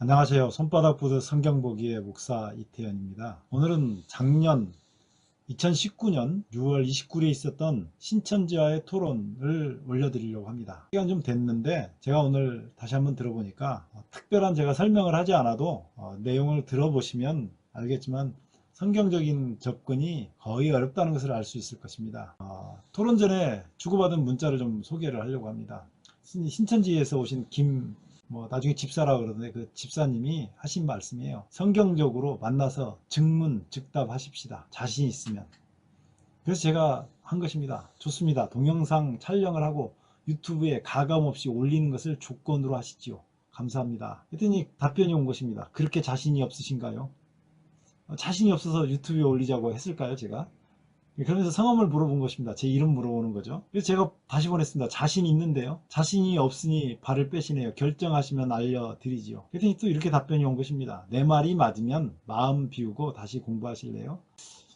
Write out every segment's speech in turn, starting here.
안녕하세요. 손바닥 보드 성경보기의 목사 이태현입니다. 오늘은 작년 2019년 6월 29일에 있었던 신천지와의 토론을 올려드리려고 합니다. 시간 좀 됐는데 제가 오늘 다시 한번 들어보니까 특별한 제가 설명을 하지 않아도 내용을 들어보시면 알겠지만 성경적인 접근이 거의 어렵다는 것을 알 수 있을 것입니다. 토론 전에 주고받은 문자를 좀 소개를 하려고 합니다. 신천지에서 오신 나중에 집사라 그러는데 그 집사님이 하신 말씀이에요. 성경적으로 만나서 즉문 즉답 하십시다. 자신 있으면. 그래서 제가 한 것입니다. 좋습니다. 동영상 촬영을 하고 유튜브에 가감 없이 올리는 것을 조건으로 하시지요. 감사합니다. 했더니 답변이 온 것입니다. 그렇게 자신이 없으신가요? 자신이 없어서 유튜브에 올리자고 했을까요, 제가? 그러면서 성함을 물어본 것입니다. 제 이름 물어보는 거죠. 그래서 제가 다시 보냈습니다. 자신이 있는데요. 자신이 없으니 발을 빼시네요. 결정하시면 알려드리지요. 그랬더니 또 이렇게 답변이 온 것입니다. 내 말이 맞으면 마음 비우고 다시 공부하실래요?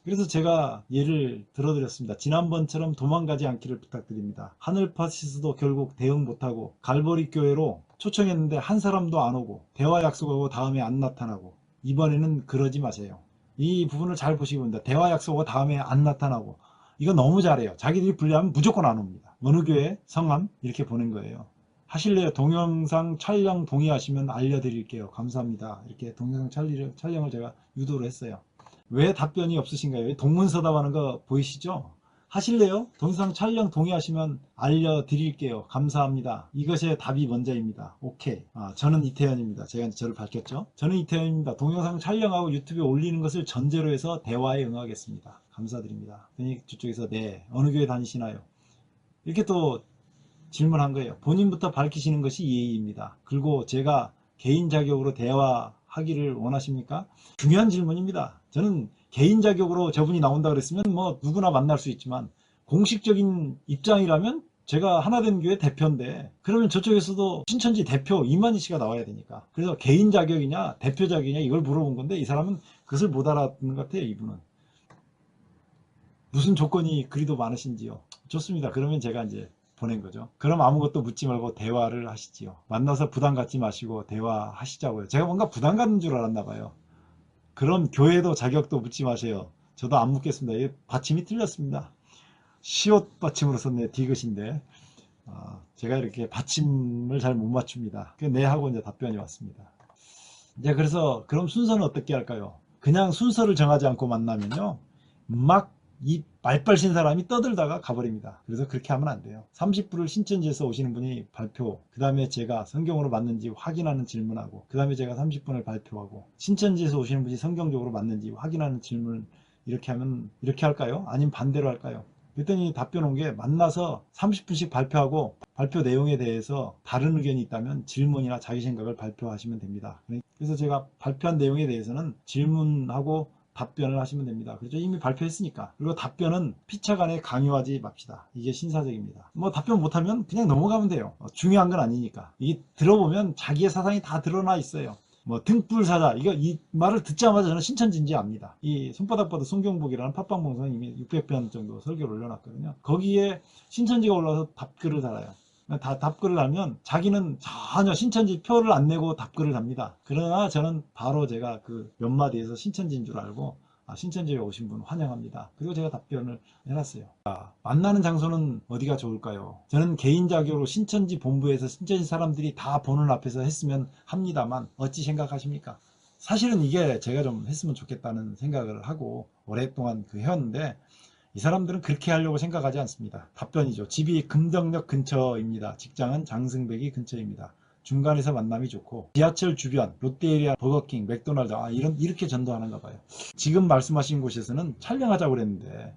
그래서 제가 예를 들어드렸습니다. 지난번처럼 도망가지 않기를 부탁드립니다. 하늘파시스도 결국 대응 못하고 갈보리 교회로 초청했는데 한 사람도 안 오고 대화 약속하고 다음에 안 나타나고 이번에는 그러지 마세요. 이 부분을 잘 보시기 바랍니다. 대화 약속하고 다음에 안 나타나고 이거 너무 잘해요. 자기들이 불리하면 무조건 안 옵니다. 어느 교회 성함 이렇게 보낸 거예요. 하실래요? 동영상 촬영 동의하시면 알려드릴게요. 감사합니다. 이렇게 동영상 촬영을 제가 유도를 했어요. 왜 답변이 없으신가요? 동문서답하는 거 보이시죠? 하실래요? 동영상 촬영 동의하시면 알려드릴게요. 감사합니다. 이것의 답이 먼저입니다. 오케이. 저는 이태현입니다. 제가 이제 저를 밝혔죠. 저는 이태현입니다. 동영상 촬영하고 유튜브에 올리는 것을 전제로 해서 대화에 응하겠습니다. 감사드립니다. 저쪽에서 네, 어느 교회 다니시나요? 이렇게 또 질문한 거예요. 본인부터 밝히시는 것이 예의입니다. 그리고 제가 개인 자격으로 대화하기를 원하십니까? 중요한 질문입니다. 저는 개인 자격으로 저분이 나온다 그랬으면 뭐 누구나 만날 수 있지만 공식적인 입장이라면 제가 하나된 교회 대표인데 그러면 저쪽에서도 신천지 대표 이만희 씨가 나와야 되니까 그래서 개인 자격이냐 대표 자격이냐 이걸 물어본 건데 이 사람은 그것을 못 알아듣는 것 같아요. 이분은 무슨 조건이 그리도 많으신지요. 좋습니다. 그러면 제가 이제 보낸 거죠. 그럼 아무것도 묻지 말고 대화를 하시지요. 만나서 부담 갖지 마시고 대화하시자고요. 제가 뭔가 부담 갖는 줄 알았나 봐요. 그럼 교회도 자격도 묻지 마세요. 저도 안 묻겠습니다. 이 받침이 틀렸습니다. 시옷 받침으로 썼네. 디귿인데 제가 이렇게 받침을 잘 못 맞춥니다. 네 하고 이제 답변이 왔습니다. 이제 그래서 그럼 순서는 어떻게 할까요? 그냥 순서를 정하지 않고 만나면요. 막 이 말빨신 사람이 떠들다가 가버립니다. 그래서 그렇게 하면 안 돼요. 30분을 신천지에서 오시는 분이 발표, 그 다음에 제가 성경으로 맞는지 확인하는 질문하고, 그 다음에 제가 30분을 발표하고, 신천지에서 오시는 분이 성경적으로 맞는지 확인하는 질문, 이렇게 하면, 이렇게 할까요? 아니면 반대로 할까요? 그랬더니 답변 온 게 만나서 30분씩 발표하고 발표 내용에 대해서 다른 의견이 있다면 질문이나 자기 생각을 발표하시면 됩니다. 그래서 제가 발표한 내용에 대해서는 질문하고 답변을 하시면 됩니다. 그렇죠? 이미 발표했으니까. 그리고 답변은 피차간에 강요하지 맙시다. 이게 신사적입니다. 뭐 답변 못하면 그냥 넘어가면 돼요. 중요한 건 아니니까. 이게 들어보면 자기의 사상이 다 드러나 있어요. 뭐 등불사자 이 말을 듣자마자 저는 신천지인지 압니다. 이 손바닥보다 성경복이라는 팟빵 방송에 이미 600편 정도 설교를 올려놨거든요. 거기에 신천지가 올라와서 답글을 달아요. 답글을 달면 자기는 전혀 신천지 표를 안 내고 답글을 답니다. 그러나 저는 바로 제가 그 몇 마디에서 신천지인 줄 알고 신천지에 오신 분 환영합니다. 그리고 제가 답변을 해놨어요. 만나는 장소는 어디가 좋을까요? 저는 개인 자격으로 신천지 본부에서 신천지 사람들이 다 보는 앞에서 했으면 합니다만 어찌 생각하십니까? 사실은 이게 제가 좀 했으면 좋겠다는 생각을 하고 오랫동안 해왔는데 이 사람들은 그렇게 하려고 생각하지 않습니다. 답변이죠. 집이 금덕역 근처입니다. 직장은 장승백이 근처입니다. 중간에서 만남이 좋고 지하철 주변 롯데리아, 버거킹, 맥도날드 이렇게 전도하는가 봐요. 지금 말씀하신 곳에서는 촬영하자고 그랬는데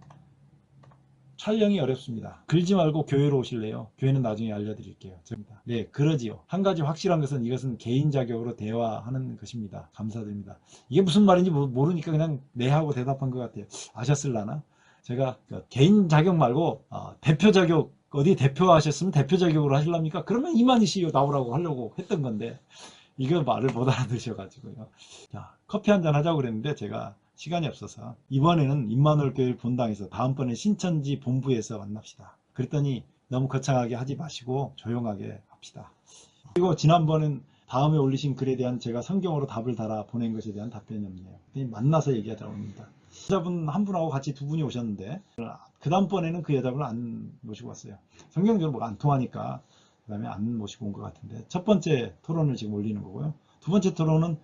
촬영이 어렵습니다. 글지 말고 교회로 오실래요? 교회는 나중에 알려드릴게요. 네, 그러지요. 한 가지 확실한 것은 이것은 개인 자격으로 대화하는 것입니다. 감사드립니다. 이게 무슨 말인지 모르니까 그냥 네 하고 대답한 것 같아요. 아셨을라나? 제가 개인 자격 말고 대표 자격 어디 대표하셨으면 대표 자격으로 하실랍니까? 그러면 이만희 씨 나오라고 하려고 했던 건데 이거 말을 못 알아들으셔가지고요. 자, 커피 한잔 하자고 그랬는데 제가 시간이 없어서 이번에는 임마누엘 교회 본당에서 다음번에 신천지 본부에서 만납시다. 그랬더니 너무 거창하게 하지 마시고 조용하게 합시다. 그리고 지난번엔 다음에 올리신 글에 대한 제가 성경어로 답을 달아 보낸 것에 대한 답변이 없네요. 만나서 얘기하자고 합니다. 여자분 한 분하고 같이 두 분이 오셨는데 그 다음번에는 그 여자분을 안 모시고 왔어요. 성경적으로 뭐가 안 통하니까 그 다음에 안 모시고 온 것 같은데, 첫 번째 토론을 지금 올리는 거고요. 두 번째 토론은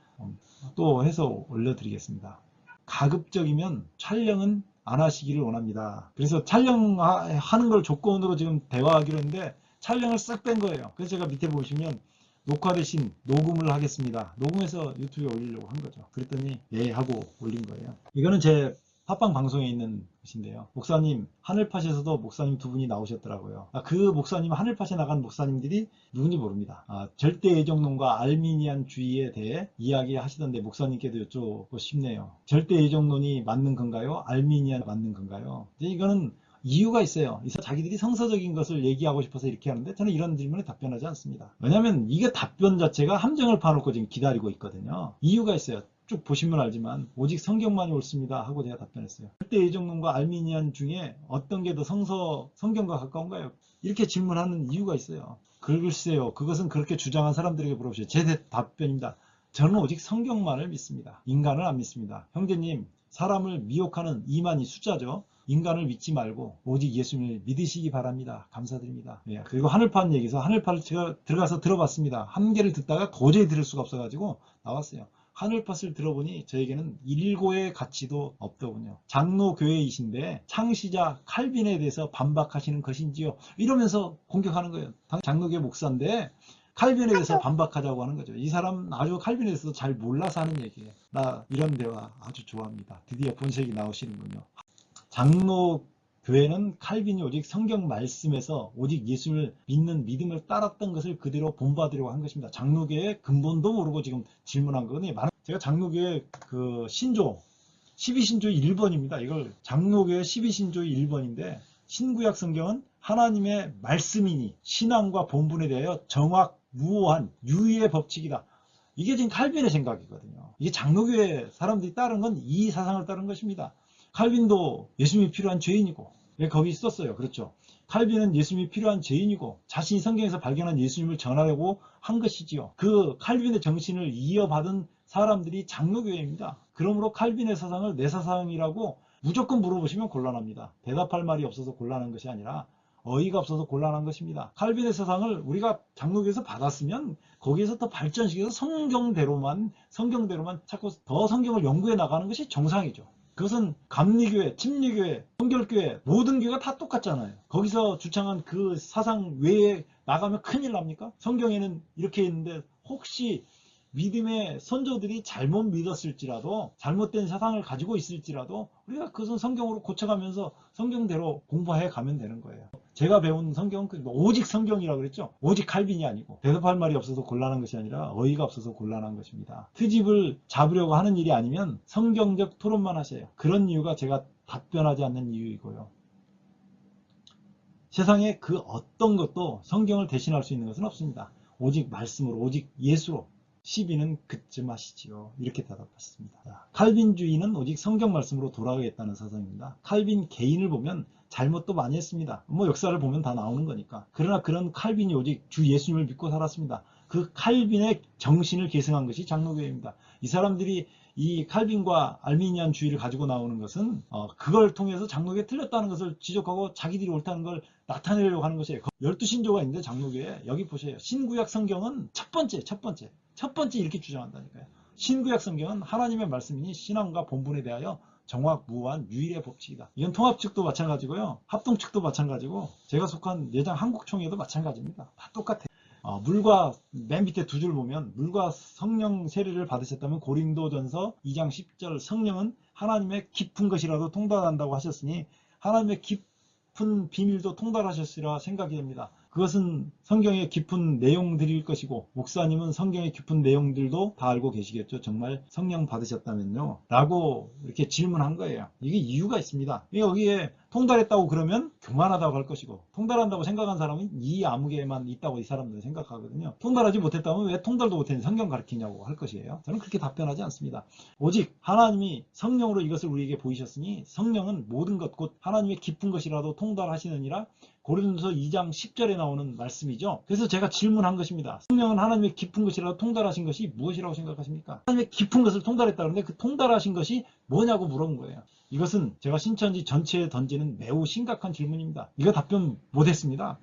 또 해서 올려드리겠습니다. 가급적이면 촬영은 안 하시기를 원합니다. 그래서 촬영하는 걸 조건으로 지금 대화하기로 했는데 촬영을 싹 뺀 거예요. 그래서 제가 밑에 보시면 녹화 대신 녹음을 하겠습니다. 녹음해서 유튜브에 올리려고 한 거죠. 그랬더니 예 하고 올린 거예요. 이거는 제 팟빵 방송에 있는 것인데요. 목사님, 하늘팟에서도 목사님 두 분이 나오셨더라고요. 그 목사님, 하늘팟에 나간 목사님들이 누군지 모릅니다. 절대 예정론과 알미니안주의에 대해 이야기하시던데 목사님께도 여쭤보고 싶네요. 절대 예정론이 맞는 건가요? 알미니안 맞는 건가요? 이거는 이유가 있어요. 자기들이 성서적인 것을 얘기하고 싶어서 이렇게 하는데 저는 이런 질문에 답변하지 않습니다. 왜냐하면 이게 답변 자체가 함정을 파놓고 지금 기다리고 있거든요. 이유가 있어요. 쭉 보시면 알지만 오직 성경만이 옳습니다 하고 제가 답변했어요. 절대 예정론과 알미니안 중에 어떤 게 더 성경과 가까운가요? 이렇게 질문하는 이유가 있어요. 글쎄요. 그것은 그렇게 주장한 사람들에게 물어보세요. 제 답변입니다. 저는 오직 성경만을 믿습니다. 인간을 안 믿습니다. 형제님, 사람을 미혹하는 이만희 숫자죠. 인간을 믿지 말고 오직 예수님을 믿으시기 바랍니다. 감사드립니다. 예, 그리고 하늘판 얘기에서 하늘판을 제가 들어가서 들어봤습니다. 한 개를 듣다가 도저히 들을 수가 없어가지고 나왔어요. 하늘팟을 들어보니 저에게는 일고의 가치도 없더군요. 장로교회이신데 창시자 칼빈에 대해서 반박하시는 것인지요? 이러면서 공격하는 거예요. 장로교회 목사인데 칼빈에 대해서 반박하자고 하는 거죠. 이 사람 아주 칼빈에 대해서 잘 몰라서 하는 얘기예요. 나 이런 대화 아주 좋아합니다. 드디어 본색이 나오시는군요. 장로교회는 칼빈이 오직 성경 말씀에서 오직 예수를 믿는 믿음을 따랐던 것을 그대로 본받으려고 한 것입니다. 장로교회의 근본도 모르고 지금 질문한 거거든요. 제가 장로교회 그 신조 12신조의 1번입니다. 이걸 장로교회 12신조의 1번인데 신구약 성경은 하나님의 말씀이니 신앙과 본분에 대하여 정확무오한 유의의 법칙이다. 이게 지금 칼빈의 생각이거든요. 이게 장로교회 사람들이 따른 건 이 사상을 따른 것입니다. 칼빈도 예수님이 필요한 죄인이고, 거기 썼어요. 그렇죠. 칼빈은 예수님이 필요한 죄인이고 자신이 성경에서 발견한 예수님을 전하려고 한 것이지요. 그 칼빈의 정신을 이어받은 사람들이 장로교회입니다. 그러므로 칼빈의 사상을 내 사상이라고 무조건 물어보시면 곤란합니다. 대답할 말이 없어서 곤란한 것이 아니라 어이가 없어서 곤란한 것입니다. 칼빈의 사상을 우리가 장로교에서 받았으면 거기에서 더 발전시켜서 성경대로만 자꾸 더 성경을 연구해 나가는 것이 정상이죠. 그것은 감리교회, 침례교회, 성결교회 모든 교회가 다 똑같잖아요. 거기서 주창한 그 사상 외에 나가면 큰일 납니까? 성경에는 이렇게 있는데 혹시 믿음의 선조들이 잘못 믿었을지라도 잘못된 사상을 가지고 있을지라도 우리가 그것은 성경으로 고쳐가면서 성경대로 공부해 가면 되는 거예요. 제가 배운 성경은 오직 성경이라고 그랬죠. 오직 칼빈이 아니고 대답할 말이 없어서 곤란한 것이 아니라 어이가 없어서 곤란한 것입니다. 트집을 잡으려고 하는 일이 아니면 성경적 토론만 하셔요. 그런 이유가 제가 답변하지 않는 이유이고요. 세상에 그 어떤 것도 성경을 대신할 수 있는 것은 없습니다. 오직 말씀으로, 오직 예수로. 시비는 그쯤 하시지요. 이렇게 대답했습니다. 칼빈주의는 오직 성경 말씀으로 돌아가겠다는 사상입니다. 칼빈 개인을 보면 잘못도 많이 했습니다. 역사를 보면 다 나오는 거니까. 그러나 그런 칼빈이 오직 주 예수님을 믿고 살았습니다. 그 칼빈의 정신을 계승한 것이 장로교회입니다. 이 사람들이 이 칼빈과 알미니안 주의를 가지고 나오는 것은 그걸 통해서 장로교에 틀렸다는 것을 지적하고 자기들이 옳다는 걸 나타내려고 하는 것이에요. 12신조가 있는데 장로교에 여기 보세요. 신구약 성경은 첫 번째 이렇게 주장한다니까요. 신구약 성경은 하나님의 말씀이니 신앙과 본분에 대하여 정확무오한 유일의 법칙이다. 이건 통합 측도 마찬가지고요. 합동 측도 마찬가지고 제가 속한 내장 한국총회도 마찬가지입니다. 다 똑같아요. 물과 맨 밑에 두 줄 보면 물과 성령 세례를 받으셨다면 고린도전서 2장 10절 성령은 하나님의 깊은 것이라도 통달한다고 하셨으니 하나님의 깊은 비밀도 통달하셨으리라 생각이 됩니다. 그것은 성경의 깊은 내용들일 것이고 목사님은 성경의 깊은 내용들도 다 알고 계시겠죠. 정말 성령 받으셨다면요 라고 이렇게 질문한 거예요. 이게 이유가 있습니다. 여기에 통달했다고 그러면 교만하다고 할 것이고 통달한다고 생각한 사람은 이 아무개에만 있다고 이 사람들은 생각하거든요. 통달하지 못했다면 왜 통달도 못했는데 성경 가르치냐고 할 것이에요. 저는 그렇게 답변하지 않습니다. 오직 하나님이 성령으로 이것을 우리에게 보이셨으니 성령은 모든 것 곧 하나님의 깊은 것이라도 통달하시느니라 고린도서 2장 10절에 나오는 말씀이죠. 것이죠. 그래서 제가 질문한 것입니다. 성령은 하나님의 깊은 것이라고 통달하신 것이 무엇이라고 생각하십니까? 하나님의 깊은 것을 통달했다 그러는데 그 통달하신 것이 뭐냐고 물어본 거예요. 이것은 제가 신천지 전체에 던지는 매우 심각한 질문입니다. 이거 답변 못했습니다.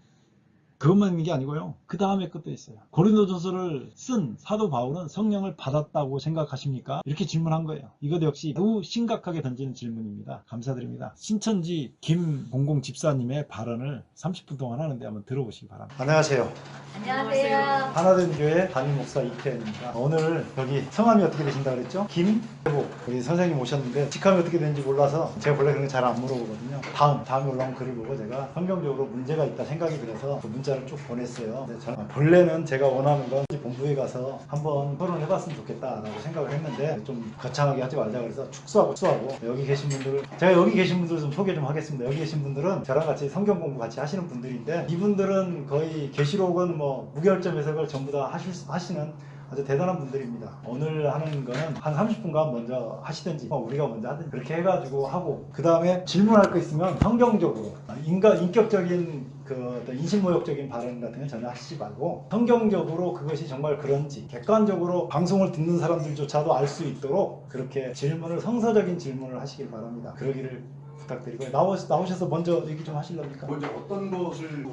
그것만 있는 게 아니고요. 그 다음에 것도 있어요. 고린도전서를 쓴 사도 바울은 성령을 받았다고 생각하십니까? 이렇게 질문한 거예요. 이것 역시 매우 심각하게 던지는 질문입니다. 감사드립니다. 신천지 김공공 집사님의 발언을 30분 동안 하는데 한번 들어보시기 바랍니다. 안녕하세요. 안녕하세요. 하나된 교회 담임 목사 이태현입니다. 오늘 여기 성함이 어떻게 되신다 그랬죠? 김혜복 우리 선생님 오셨는데 직함이 어떻게 되는지 몰라서 제가 원래 그런 거 잘 안 물어보거든요. 다음에 올라온 글을 보고 제가 성경적으로 문제가 있다 생각이 들어서 그 문자를 쭉 보냈어요. 근데 저는 본래는 제가 원하는 건 본부에 가서 한번 토론해봤으면 좋겠다라고 생각을 했는데 좀 거창하게 하지 말자 그래서 축소하고 여기 계신 분들을 제가 여기 계신 분들 좀 소개 좀 하겠습니다. 여기 계신 분들은 저랑 같이 성경 공부 같이 하시는 분들인데 이분들은 거의 계시록은 뭐 무결점 해석을 전부 다 하시는 아주 대단한 분들입니다. 오늘 하는 거는 한 30분간 먼저 하시든지 우리가 먼저 하든지 그렇게 해가지고 하고 그 다음에 질문할 거 있으면 성경적으로 인격적인 그 어떤 인신모욕적인 발언 같은 건 전혀 하시지 말고 성경적으로 그것이 정말 그런지 객관적으로 방송을 듣는 사람들조차도 알 수 있도록 그렇게 성서적인 질문을 하시길 바랍니다. 그러기를 부탁드리고요. 나오셔서 먼저 얘기 좀 하실랍니까? 먼저 어떤 것을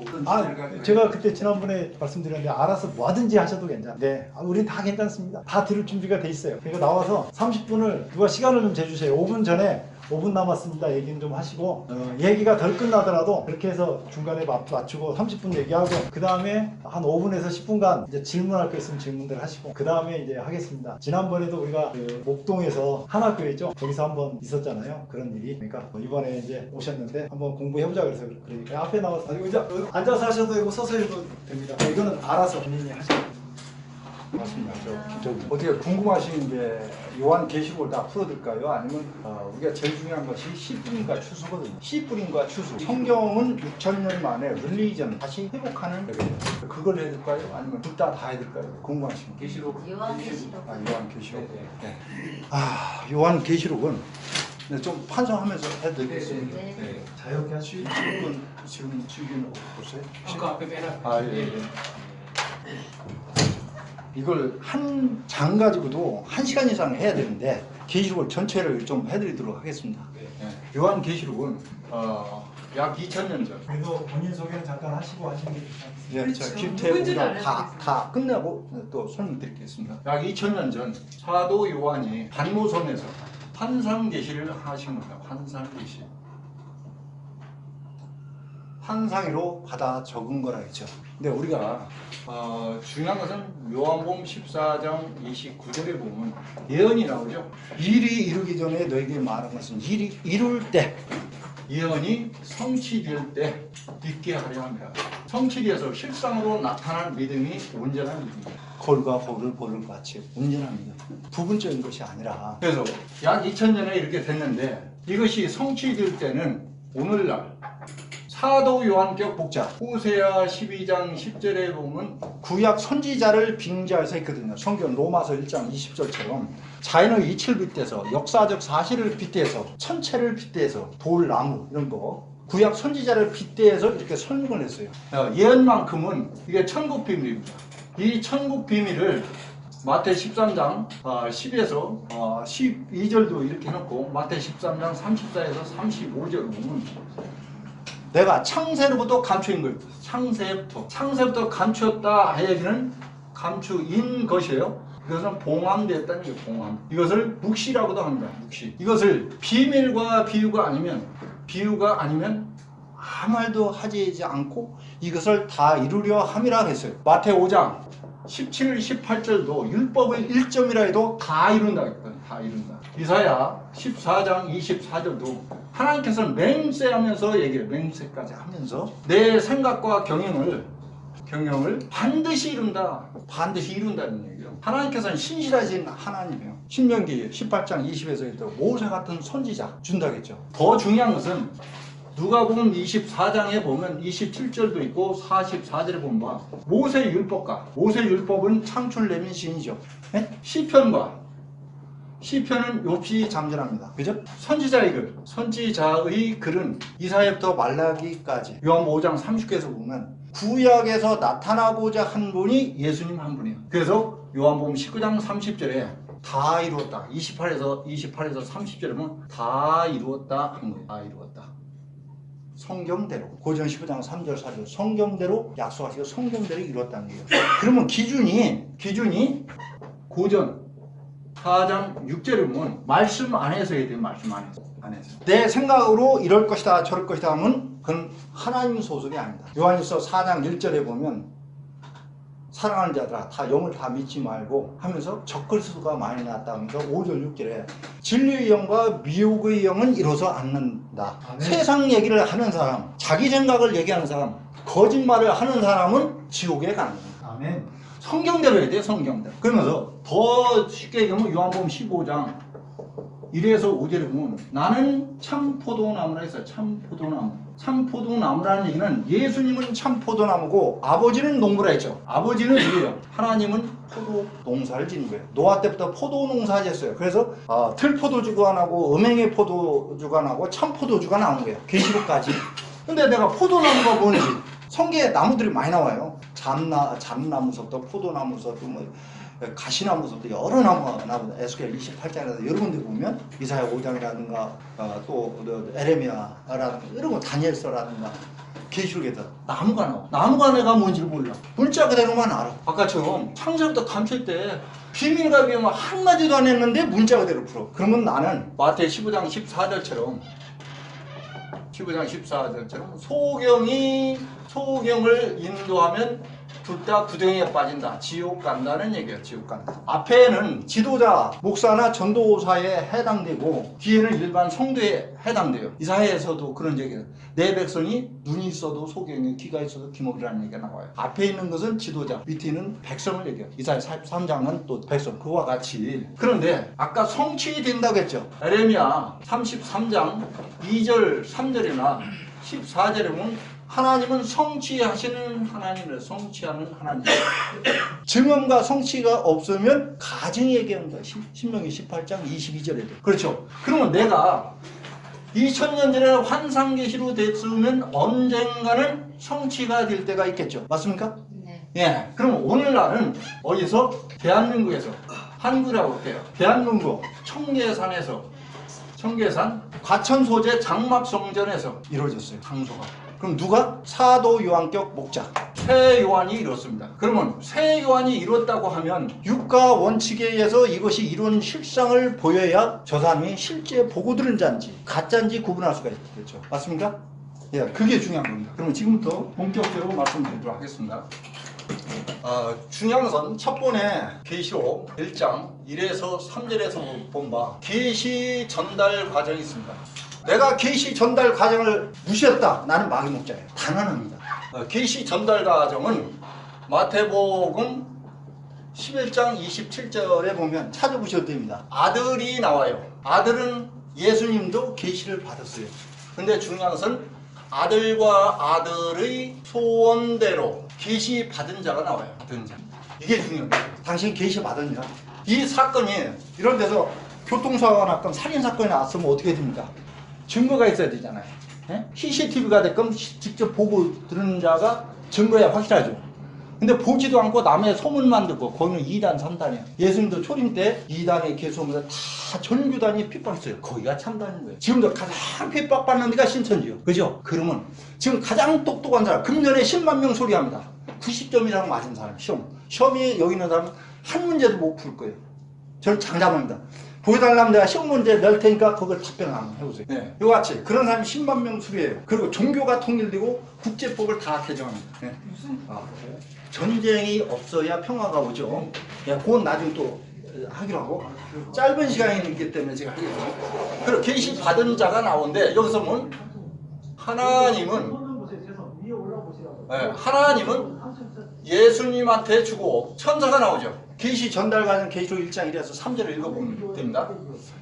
제가 그때 지난번에 말씀드렸는데 알아서 뭐든지 하셔도 괜찮아요. 네, 우린 다 괜찮습니다. 다 들을 준비가 돼 있어요. 그러니까 나와서 30분을 누가 시간을 좀 재주세요. 5분 전에 5분 남았습니다. 얘기는 좀 하시고 얘기가 덜 끝나더라도 그렇게 해서 중간에 맞추고 30분 얘기하고 그 다음에 한 5분에서 10분간 이제 질문할 거 있으면 질문들 하시고 그 다음에 이제 하겠습니다. 지난번에도 우리가 그 목동에서 한학교에 있죠. 거기서 한번 있었잖아요. 그런 일이. 그러니까 이번에 이제 오셨는데 한번 공부해보자 그래서 그러니까 앞에 나와서 앉아서 하셔도 되고 서서 해도 됩니다. 이거는 알아서 본인이 하시면 맞습니다. 어떻게 궁금하신 게 요한계시록을 다 풀어드릴까요? 아니면 우리가 제일 중요한 것이 씨뿌림과 추수거든요. 씨뿌림과 추수. 성경은 6,000년 만에 릴리전 다시 회복하는 그걸 해드릴까요? 아니면 둘 다 해드릴까요? 궁금하신 게 계시록. 요한계시록. 요한계시록. 네. 요한계시록은 좀 판정하면서 해드리겠습니다. 네. 자유롭게 하시고 지금 보세요. 아까 앞에 빼놔. 예. 이걸 한 장 가지고도 1시간 이상 해야 되는데 계시록을 전체를 좀 해드리도록 하겠습니다. 요한 계시록은 약 2000년 전. 그래도 본인 소개는 잠깐 하시고 하시는 게 좋겠습니다. 자, 김태우가 다 끝내고 또 설명드리겠습니다. 약 2000년 전 사도 요한이 반모섬에서 환상 계시를 하신 겁니다. 환상 계시. 환상으로 받아 적은 거라 했죠. 근데 우리가 중요한 것은 요한복음 14장 29절에 보면 예언이 나오죠. 일이 이루기 전에 너에게 말한 것은 일이 이룰 때 예언이 성취될 때 믿게 하려 합니다. 성취되어서 실상으로 나타난 믿음이 온전한 믿음입니다. 골과 골을 보는 것 같이 온전합니다. 부분적인 것이 아니라 그래서 약 2000년에 이렇게 됐는데 이것이 성취될 때는 오늘날 사도 요한격 복자 호세아 12장 10절에 보면 구약 선지자를 빙자해서 있거든요. 성경 로마서 1장 20절처럼 자연의 이치를 빗대서 역사적 사실을 빗대서 천체를 빗대서 돌, 나무 이런 거 구약 선지자를 빗대서 이렇게 설명을 했어요. 예언만큼은 이게 천국 비밀입니다. 이 천국 비밀을 마태 13장 10에서 12절도 이렇게 해놓고 마태 13장 34에서 35절 보면 내가 창세로부터 감추인 거예요. 창세부터 감추었다 하여기는 감추인 것이에요. 이것은 봉함되었다는 게 봉함. 이것을 묵시라고도 합니다. 묵시. 이것을 비밀과 비유가 아니면 아무 말도 하지 않고 이것을 다 이루려 함이라 했어요. 마태 5장 17, 18절도 율법의 1점이라 해도 다 이룬다 했거든요. 다 이룬다. 이사야 14장 24절도 하나님께서는 맹세하면서 얘기해요. 맹세까지 하면서 내 생각과 경영을 반드시 이룬다. 반드시 이룬다는 얘기예요. 하나님께서는 신실하신 하나님이에요. 신명기 18장 20에서 모세 같은 선지자 준다겠죠. 더 중요한 것은 누가복음 24장에 보면 27절도 있고 44절에 보면 모세 율법은 창출 내민 신이죠. 네? 시편은 욥시 잠전합니다. 그죠? 선지자의 글은 이사야부터 말라기까지 요한복음 5장 30절에서 보면 구약에서 나타나고자 한 분이 예수님 한 분이에요. 그래서 요한복음 19장 30절에 다 이루었다. 28에서 30절에 보면 다 이루었다 한 거예요. 다 이루었다. 성경대로. 고전 19장 3절 4절 성경대로 약속하시고 성경대로 이루었다는 거예요. 그러면 기준이 고전 4장 6절에 보면 말씀 안에서 해야 돼요. 말씀 안에서. 내 생각으로 이럴 것이다 저럴 것이다 하면 그건 하나님 소속이 아니다. 요한일서 4장 1절에 보면 사랑하는 자들아 다 영을 다 믿지 말고 하면서 적글수가 많이 났다 하면서 5절 6절에 진리의 영과 미혹의 영은 이뤄서 않는다. 세상 얘기를 하는 사람, 자기 생각을 얘기하는 사람, 거짓말을 하는 사람은 지옥에 가는 거예요. 아멘. 성경대로 해야 돼요. 성경대로. 그러면서 더 쉽게 얘기하면 요한복음 15장 1에서 5절에 보면 나는 참 포도나무라 했어요. 참 포도나무. 참 포도나무라는 얘기는 예수님은 참 포도나무고 아버지는 농부라 했죠. 아버지는 누구예요? 하나님은 포도 농사를 짓는 거예요. 노아 때부터 포도 농사 지었어요. 그래서 틀포도주가 나고 음행의 포도주가 나고 참 포도주가 나온 거예요. 계시록까지. 근데 내가 포도나무가 뭔지 성경에 나무들이 많이 나와요. 잠나무서부터 포도나무서부터 뭐 가시나무서부터 여러 나무 에스겔 28장에서 여러 군데 보면 이사야 5장이라든가 또 에레미야라든가 이런 거 다니엘서라든가 계시록에서 나무가 나와. 나무가 내가 뭔지를 몰라. 문자 그대로만 알아. 아까처럼 창세부터 감출 때 비밀과 비밀 한마디도 안 했는데 문자 그대로 풀어. 그러면 나는 마태 15장 14절처럼 소경을 인도하면 둘 다 구덩이에 빠진다. 지옥 간다는 얘기예요. 지옥 간다. 앞에는 지도자, 목사나 전도사에 해당되고 뒤에는 일반 성도에 해당돼요. 이사야에서도 그런 얘기예요. 내 백성이 눈이 있어도 소경이, 귀가 있어도 기목이라는 얘기가 나와요. 앞에 있는 것은 지도자, 밑에 있는 백성을 얘기해요. 이사야 43장은 또 백성, 그와 같이. 그런데 아까 성취된다고 했죠. 에레미야 33장 2절 3절이나 14절에 보면 하나님은 성취하시는 하나님이에요. 성취하는 하나님. 증언과 성취가 없으면 가증 얘기합니다. 신명기 18장 22절에도. 그렇죠. 그러면 내가 2000년 전에 환상계시로 됐으면 언젠가는 성취가 될 때가 있겠죠. 맞습니까? 네. 예. 그럼 오늘날은 어디서? 대한민국에서. 한국이라고 할게요. 대한민국 청계산 과천 소재 장막성전에서 이루어졌어요. 장소가. 그럼 누가? 사도 요한격 목자 새 요한이 이뤘습니다. 그러면 새 요한이 이뤘다고 하면 육가 원칙에 의해서 이것이 이룬 실상을 보여야 저 사람이 실제 보고 들은 자인지 가짜인지 구분할 수가 있겠죠. 맞습니까? 예, 그게 중요한 겁니다. 그러면 지금부터 본격적으로 말씀드리도록 하겠습니다. 중요한 것은 첫 번에 계시록 1장 1에서 3절에서 본 바 계시 전달 과정이 있습니다. 내가 계시 전달 과정을 무시했다. 나는 마귀 목자예요. 단언합니다. 계시 전달 과정은 마태복음 11장 27절에 보면 찾아보셔도 됩니다. 아들이 나와요. 아들은 예수님도 계시를 받았어요. 근데 중요한 것은 아들과 아들의 소원대로 계시 받은 자가 나와요. 받은 자. 이게 중요합니다. 당신 계시 받았냐? 이 사건이 이런 데서 교통사고가 났건 살인사건이 났으면 어떻게 됩니까? 증거가 있어야 되잖아요. 예? CCTV가 됐건 직접 보고 들은 자가 증거야 확실하죠. 근데 보지도 않고 남의 소문만 듣고 거기는 2단 3단이야. 예수님도 초림 때 2단에 계속하면서 다 전교단이 핍박했어요. 거기가 참단인 거예요. 지금도 가장 핍박받는 데가 신천지요. 그죠? 그러면 지금 가장 똑똑한 사람 금년에 10만 명 소리합니다. 90점이라고 맞은 사람 시험이 여기 있는 사람은 한 문제도 못 풀 거예요. 저는 장담합니다. 보여달라면 내가 시험 문제 낼 테니까 그걸 답변을 한번 해보세요. 네. 이와 같이 그런 사람이 10만 명 수리해요. 그리고 종교가 통일되고 국제법을 다 개정합니다. 네. 전쟁이 없어야 평화가 오죠. 야, 그건 나중에 또 하기로 하고 짧은 시간이 있기 때문에 제가 하겠습니다. 그리고 계시 받은 자가 나오는데 여기서 보면 하나님은 예수님한테 주고 천사가 나오죠. 계시 전달 과정 계시록 1장 1에서 3절을 읽어보면 됩니다.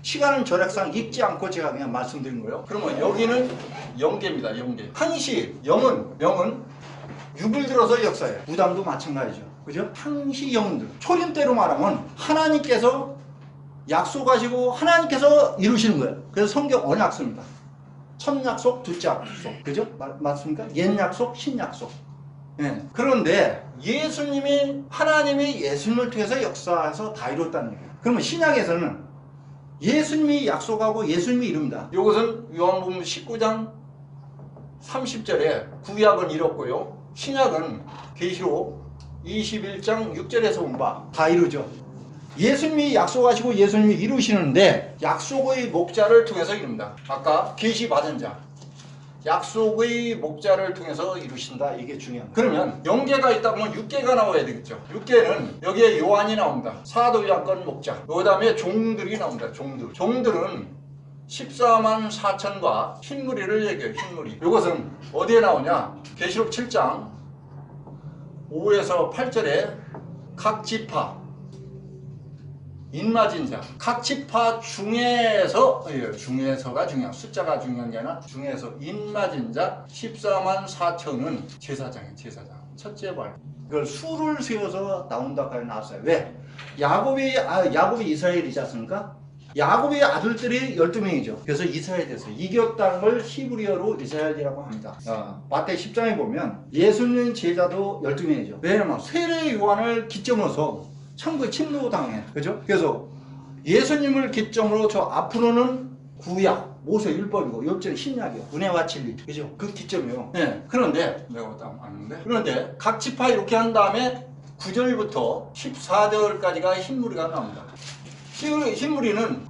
시간은 절약상 읽지 않고 제가 그냥 말씀드린 거예요. 그러면 여기는 영계입니다. 영계. 항시 영은 6일 들어서 역사예요. 무당도 마찬가지죠. 그죠? 항시 영들. 초림 때로 말하면 하나님께서 약속하시고 하나님께서 이루시는 거예요. 그래서 성경 언약서입니다. 첫 약속, 둘째 약속. 그죠? 맞습니까? 옛 약속, 신 약속. 예. 그런데 예수님이 하나님이 예수님을 통해서 역사해서 다 이뤘다는 얘기예요. 그러면 신약에서는 예수님이 약속하고 예수님이 이룹니다. 이것은 요한복음 19장 30절에 구약은 이뤘고요. 신약은 계시록 21장 6절에서 온 바 다 이루죠. 예수님이 약속하시고 예수님이 이루시는데 약속의 목자를 통해서 이룹니다. 아까 계시 받은 자 약속의 목자를 통해서 이루신다. 이게 중요합니다. 그러면 0개가 있다 보면 6개가 나와야 되겠죠. 6개는 여기에 요한이 나옵니다. 사도 약건 목자. 그 다음에 종들이 나옵니다. 종들은 14만 4천과 흰무리를 얘기해요. 흰무리. 이것은 어디에 나오냐? 계시록 7장 5에서 8절에 각 지파 인마진 자, 각 지파 중에서, 중에서가 중요한, 숫자가 중요한 게 아니라 중에서 인마진 자 14만 4천은 제사장이에요. 제사장. 첫째 발. 이걸 수를 세워서 나온다까지 나왔어요. 왜? 야곱이 이스라엘이지 않습니까? 야곱의 아들들이 12명이죠. 그래서 이스라엘이 됐어요. 이겼다는 걸 히브리어로 이스라엘이라고 합니다. 마태 10장에 보면 예수님 제자도 12명이죠. 왜냐면 세례 요한을 기점으로서 천국에 침노당해. 그죠? 그래서 예수님을 기점으로 저 앞으로는 구약, 모세 율법이고 옆절이 신약이요. 은혜와 진리. 그죠? 그 기점이요. 네. 그런데 내가 딱 아는데. 그런데 각 지파 이렇게 한 다음에 9절부터 14절까지가 흰무리가 나옵니다. 흰무리는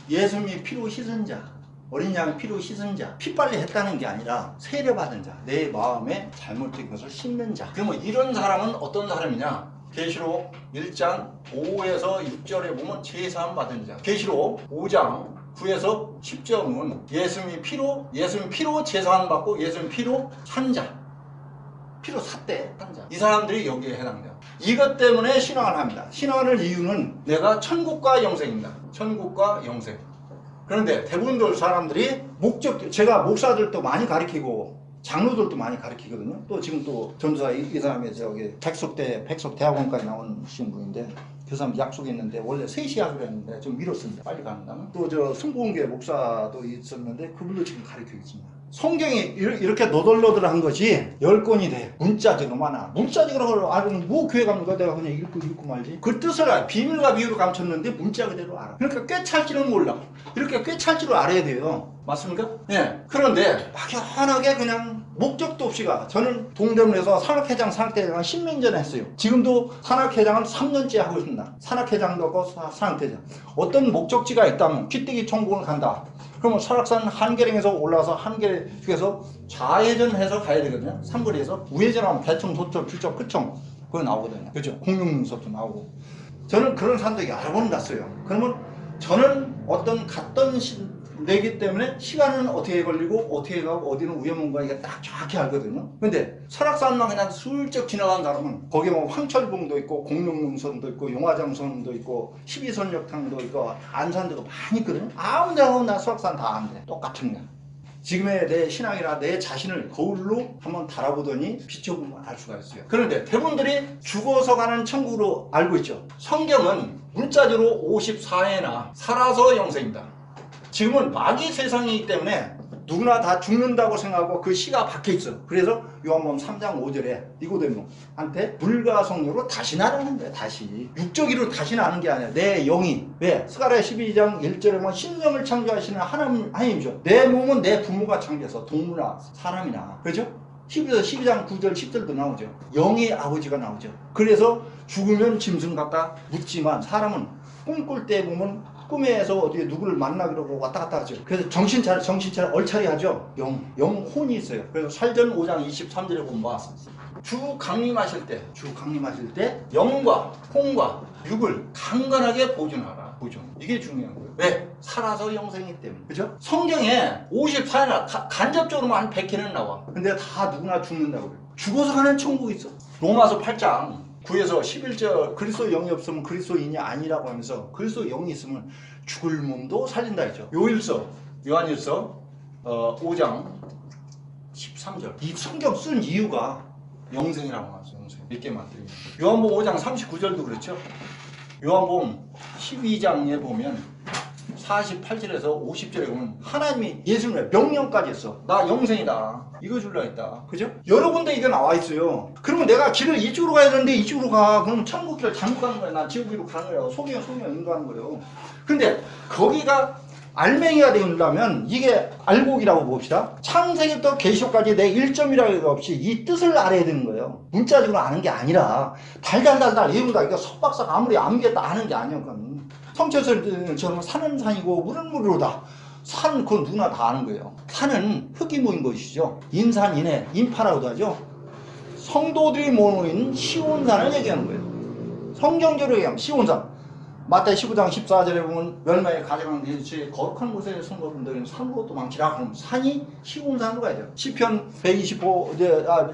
예수님이 피로 씻은 자, 어린 양의 피로 씻은 자, 피 빨리 했다는 게 아니라 세례받은 자, 내 마음에 잘못된 것을 씻는 자. 그러면 이런 사람은 어떤 사람이냐? 계시록 1장 5에서 6절에 보면 제사함 받은 자. 계시록 5장 9에서 10절은 예수님 피로 제사함 받고 예수님 피로 산 자. 피로 샀대, 산 자. 이 사람들이 여기에 해당돼요. 이것 때문에 신앙을 합니다. 신앙을 이유는 내가 천국과 영생입니다. 천국과 영생. 그런데 대부분 사람들이 제가 목사들도 많이 가르치고 장로들도 많이 가르치거든요. 또 지금 또 전도사 이 사람이 저기 백석대학원까지 나오신 분인데 그 사람 약속이 있는데 원래 3시 하기로 했는데 좀 미뤘습니다. 빨리 가는다면. 또 저 승부원교회 목사도 있었는데 그분도 지금 가르치고 있습니다. 성경이 이렇게 너덜너덜한 것이 10권이 돼. 문자적으로 많아. 문자적으로 알면 뭐 교회 갑니까? 내가 그냥 읽고 말지. 그 뜻을 알아. 비밀과 비유로 감췄는데 문자 그대로 알아. 그러니까 꿰찰 줄은 몰라. 이렇게 꿰찰 줄을 알아야 돼요. 맞습니까? 네. 그런데 막연하게 그냥 목적도 없이 가. 저는 동대문에서 산악회장 10년 전에 했어요. 지금도 산악회장을 3년째 하고 있습니다. 산악회장도 하고 산악회장. 어떤 목적지가 있다면 귀때기 천국을 간다. 그러면 설악산 한계령에서 올라와서 한계령 중에서 좌회전해서 가야 되거든요. 삼거리에서 우회전하면 개청, 소청, 주청, 끝청 그거 나오거든요. 그죠? 공룡문서도 나오고. 저는 그런 산도 여러 번 갔어요. 그러면 저는 갔던 내기 때문에 시간은 어떻게 걸리고 어떻게 가고 어디는 우연문가 이게 딱 정확히 알거든요. 근데 설악산만 그냥 슬쩍 지나간 사람은 거기 뭐 황철봉도 있고 공룡능선도 있고 용화장선도 있고 12선역탕도 있고 안산도도 많이 있거든요. 아무 데나 가면 나 설악산 다 아는데 똑같은 거야. 지금의 내 신앙이나 내 자신을 거울로 한번 달아보더니 비춰보면 알 수가 있어요. 그런데 대부분들이 죽어서 가는 천국으로 알고 있죠. 성경은 문자적으로 54회나 살아서 영생이다. 지금은 마귀 세상이기 때문에 누구나 다 죽는다고 생각하고 그 시가 박혀있어. 그래서 요한복음 3장 5절에 니고데모한테 물과 성령으로 다시 나라는 거야. 다시 육적으로 다시 나는 게 아니야. 내 영이. 왜? 스가랴 12장 1절에 보면 신령을 창조하시는 하나님이죠. 내 몸은 내 부모가 창조해서 동물이나 사람이나. 그렇죠? 12장 9절 10절도 나오죠. 영의 아버지가 나오죠. 그래서 죽으면 짐승 같다 묻지만 사람은 꿈꿀 때 보면 꿈에서 어디에 누구를 만나기로 왔다 갔다 하죠. 그래서 정신차려 얼차리 하죠. 영혼이 있어요. 그래서 살전 5장 23절에 보면 주 강림하실 때 영과 혼과 육을 강건하게 보존하라. 보존. 이게 중요한 거예요. 왜? 살아서 영생이기 때문에. 그죠? 성경에 54나 간접적으로만 한 100회는 나와. 근데 다 누구나 죽는다고 그래요. 죽어서 가는 천국이 있어. 로마서 8장 9에서 11절 그리스도 영이 없으면 그리스도인이 아니라고 하면서 그리스도 영이 있으면 죽을 몸도 살린다 했죠. 요한일서 5장 13절 이 성경 쓴 이유가 영생이라고 나왔어요. 영생. 읽게 만들기. 요한복음 5장 39절도 그렇죠. 요한복음 12장에 보면 48절에서 50절에 보면 하나님이 예수님의 명령까지 했어. 나 영생이다. 이거 줄라 했다. 그죠? 여러 군데 이게 나와 있어요. 그러면 내가 길을 이쪽으로 가야 되는데 이쪽으로 가. 그럼 천국 길을 잘못 가는 거야. 난 지옥으로 가는 거예요. 소경 인도하는 거예요. 근데 거기가 알맹이가 되려면 이게 알곡이라고 봅시다. 창세기부터 계시록까지 내 1점이라고 없이 이 뜻을 알아야 되는 거예요. 문자적으로 아는 게 아니라 달달달달 이런다. 이거 석박사가 아무리 암기했다 아는 게 아니야. 성철처럼 산은 산이고 물은 물이로다. 산 그건 누구나 다 아는 거예요. 산은 흙이 모인 것이죠. 인산인해 인파라고도 하죠. 성도들이 모이는 시온산을 얘기하는 거예요. 성경적으로 얘기하면 시온산. 마태 15장 14절에 보면 멸망의 가져가는 길이 거룩한 곳에 성도분들은 산 곳도 많지라. 그럼 산이 시온산으로 가야 돼요. 시편 125,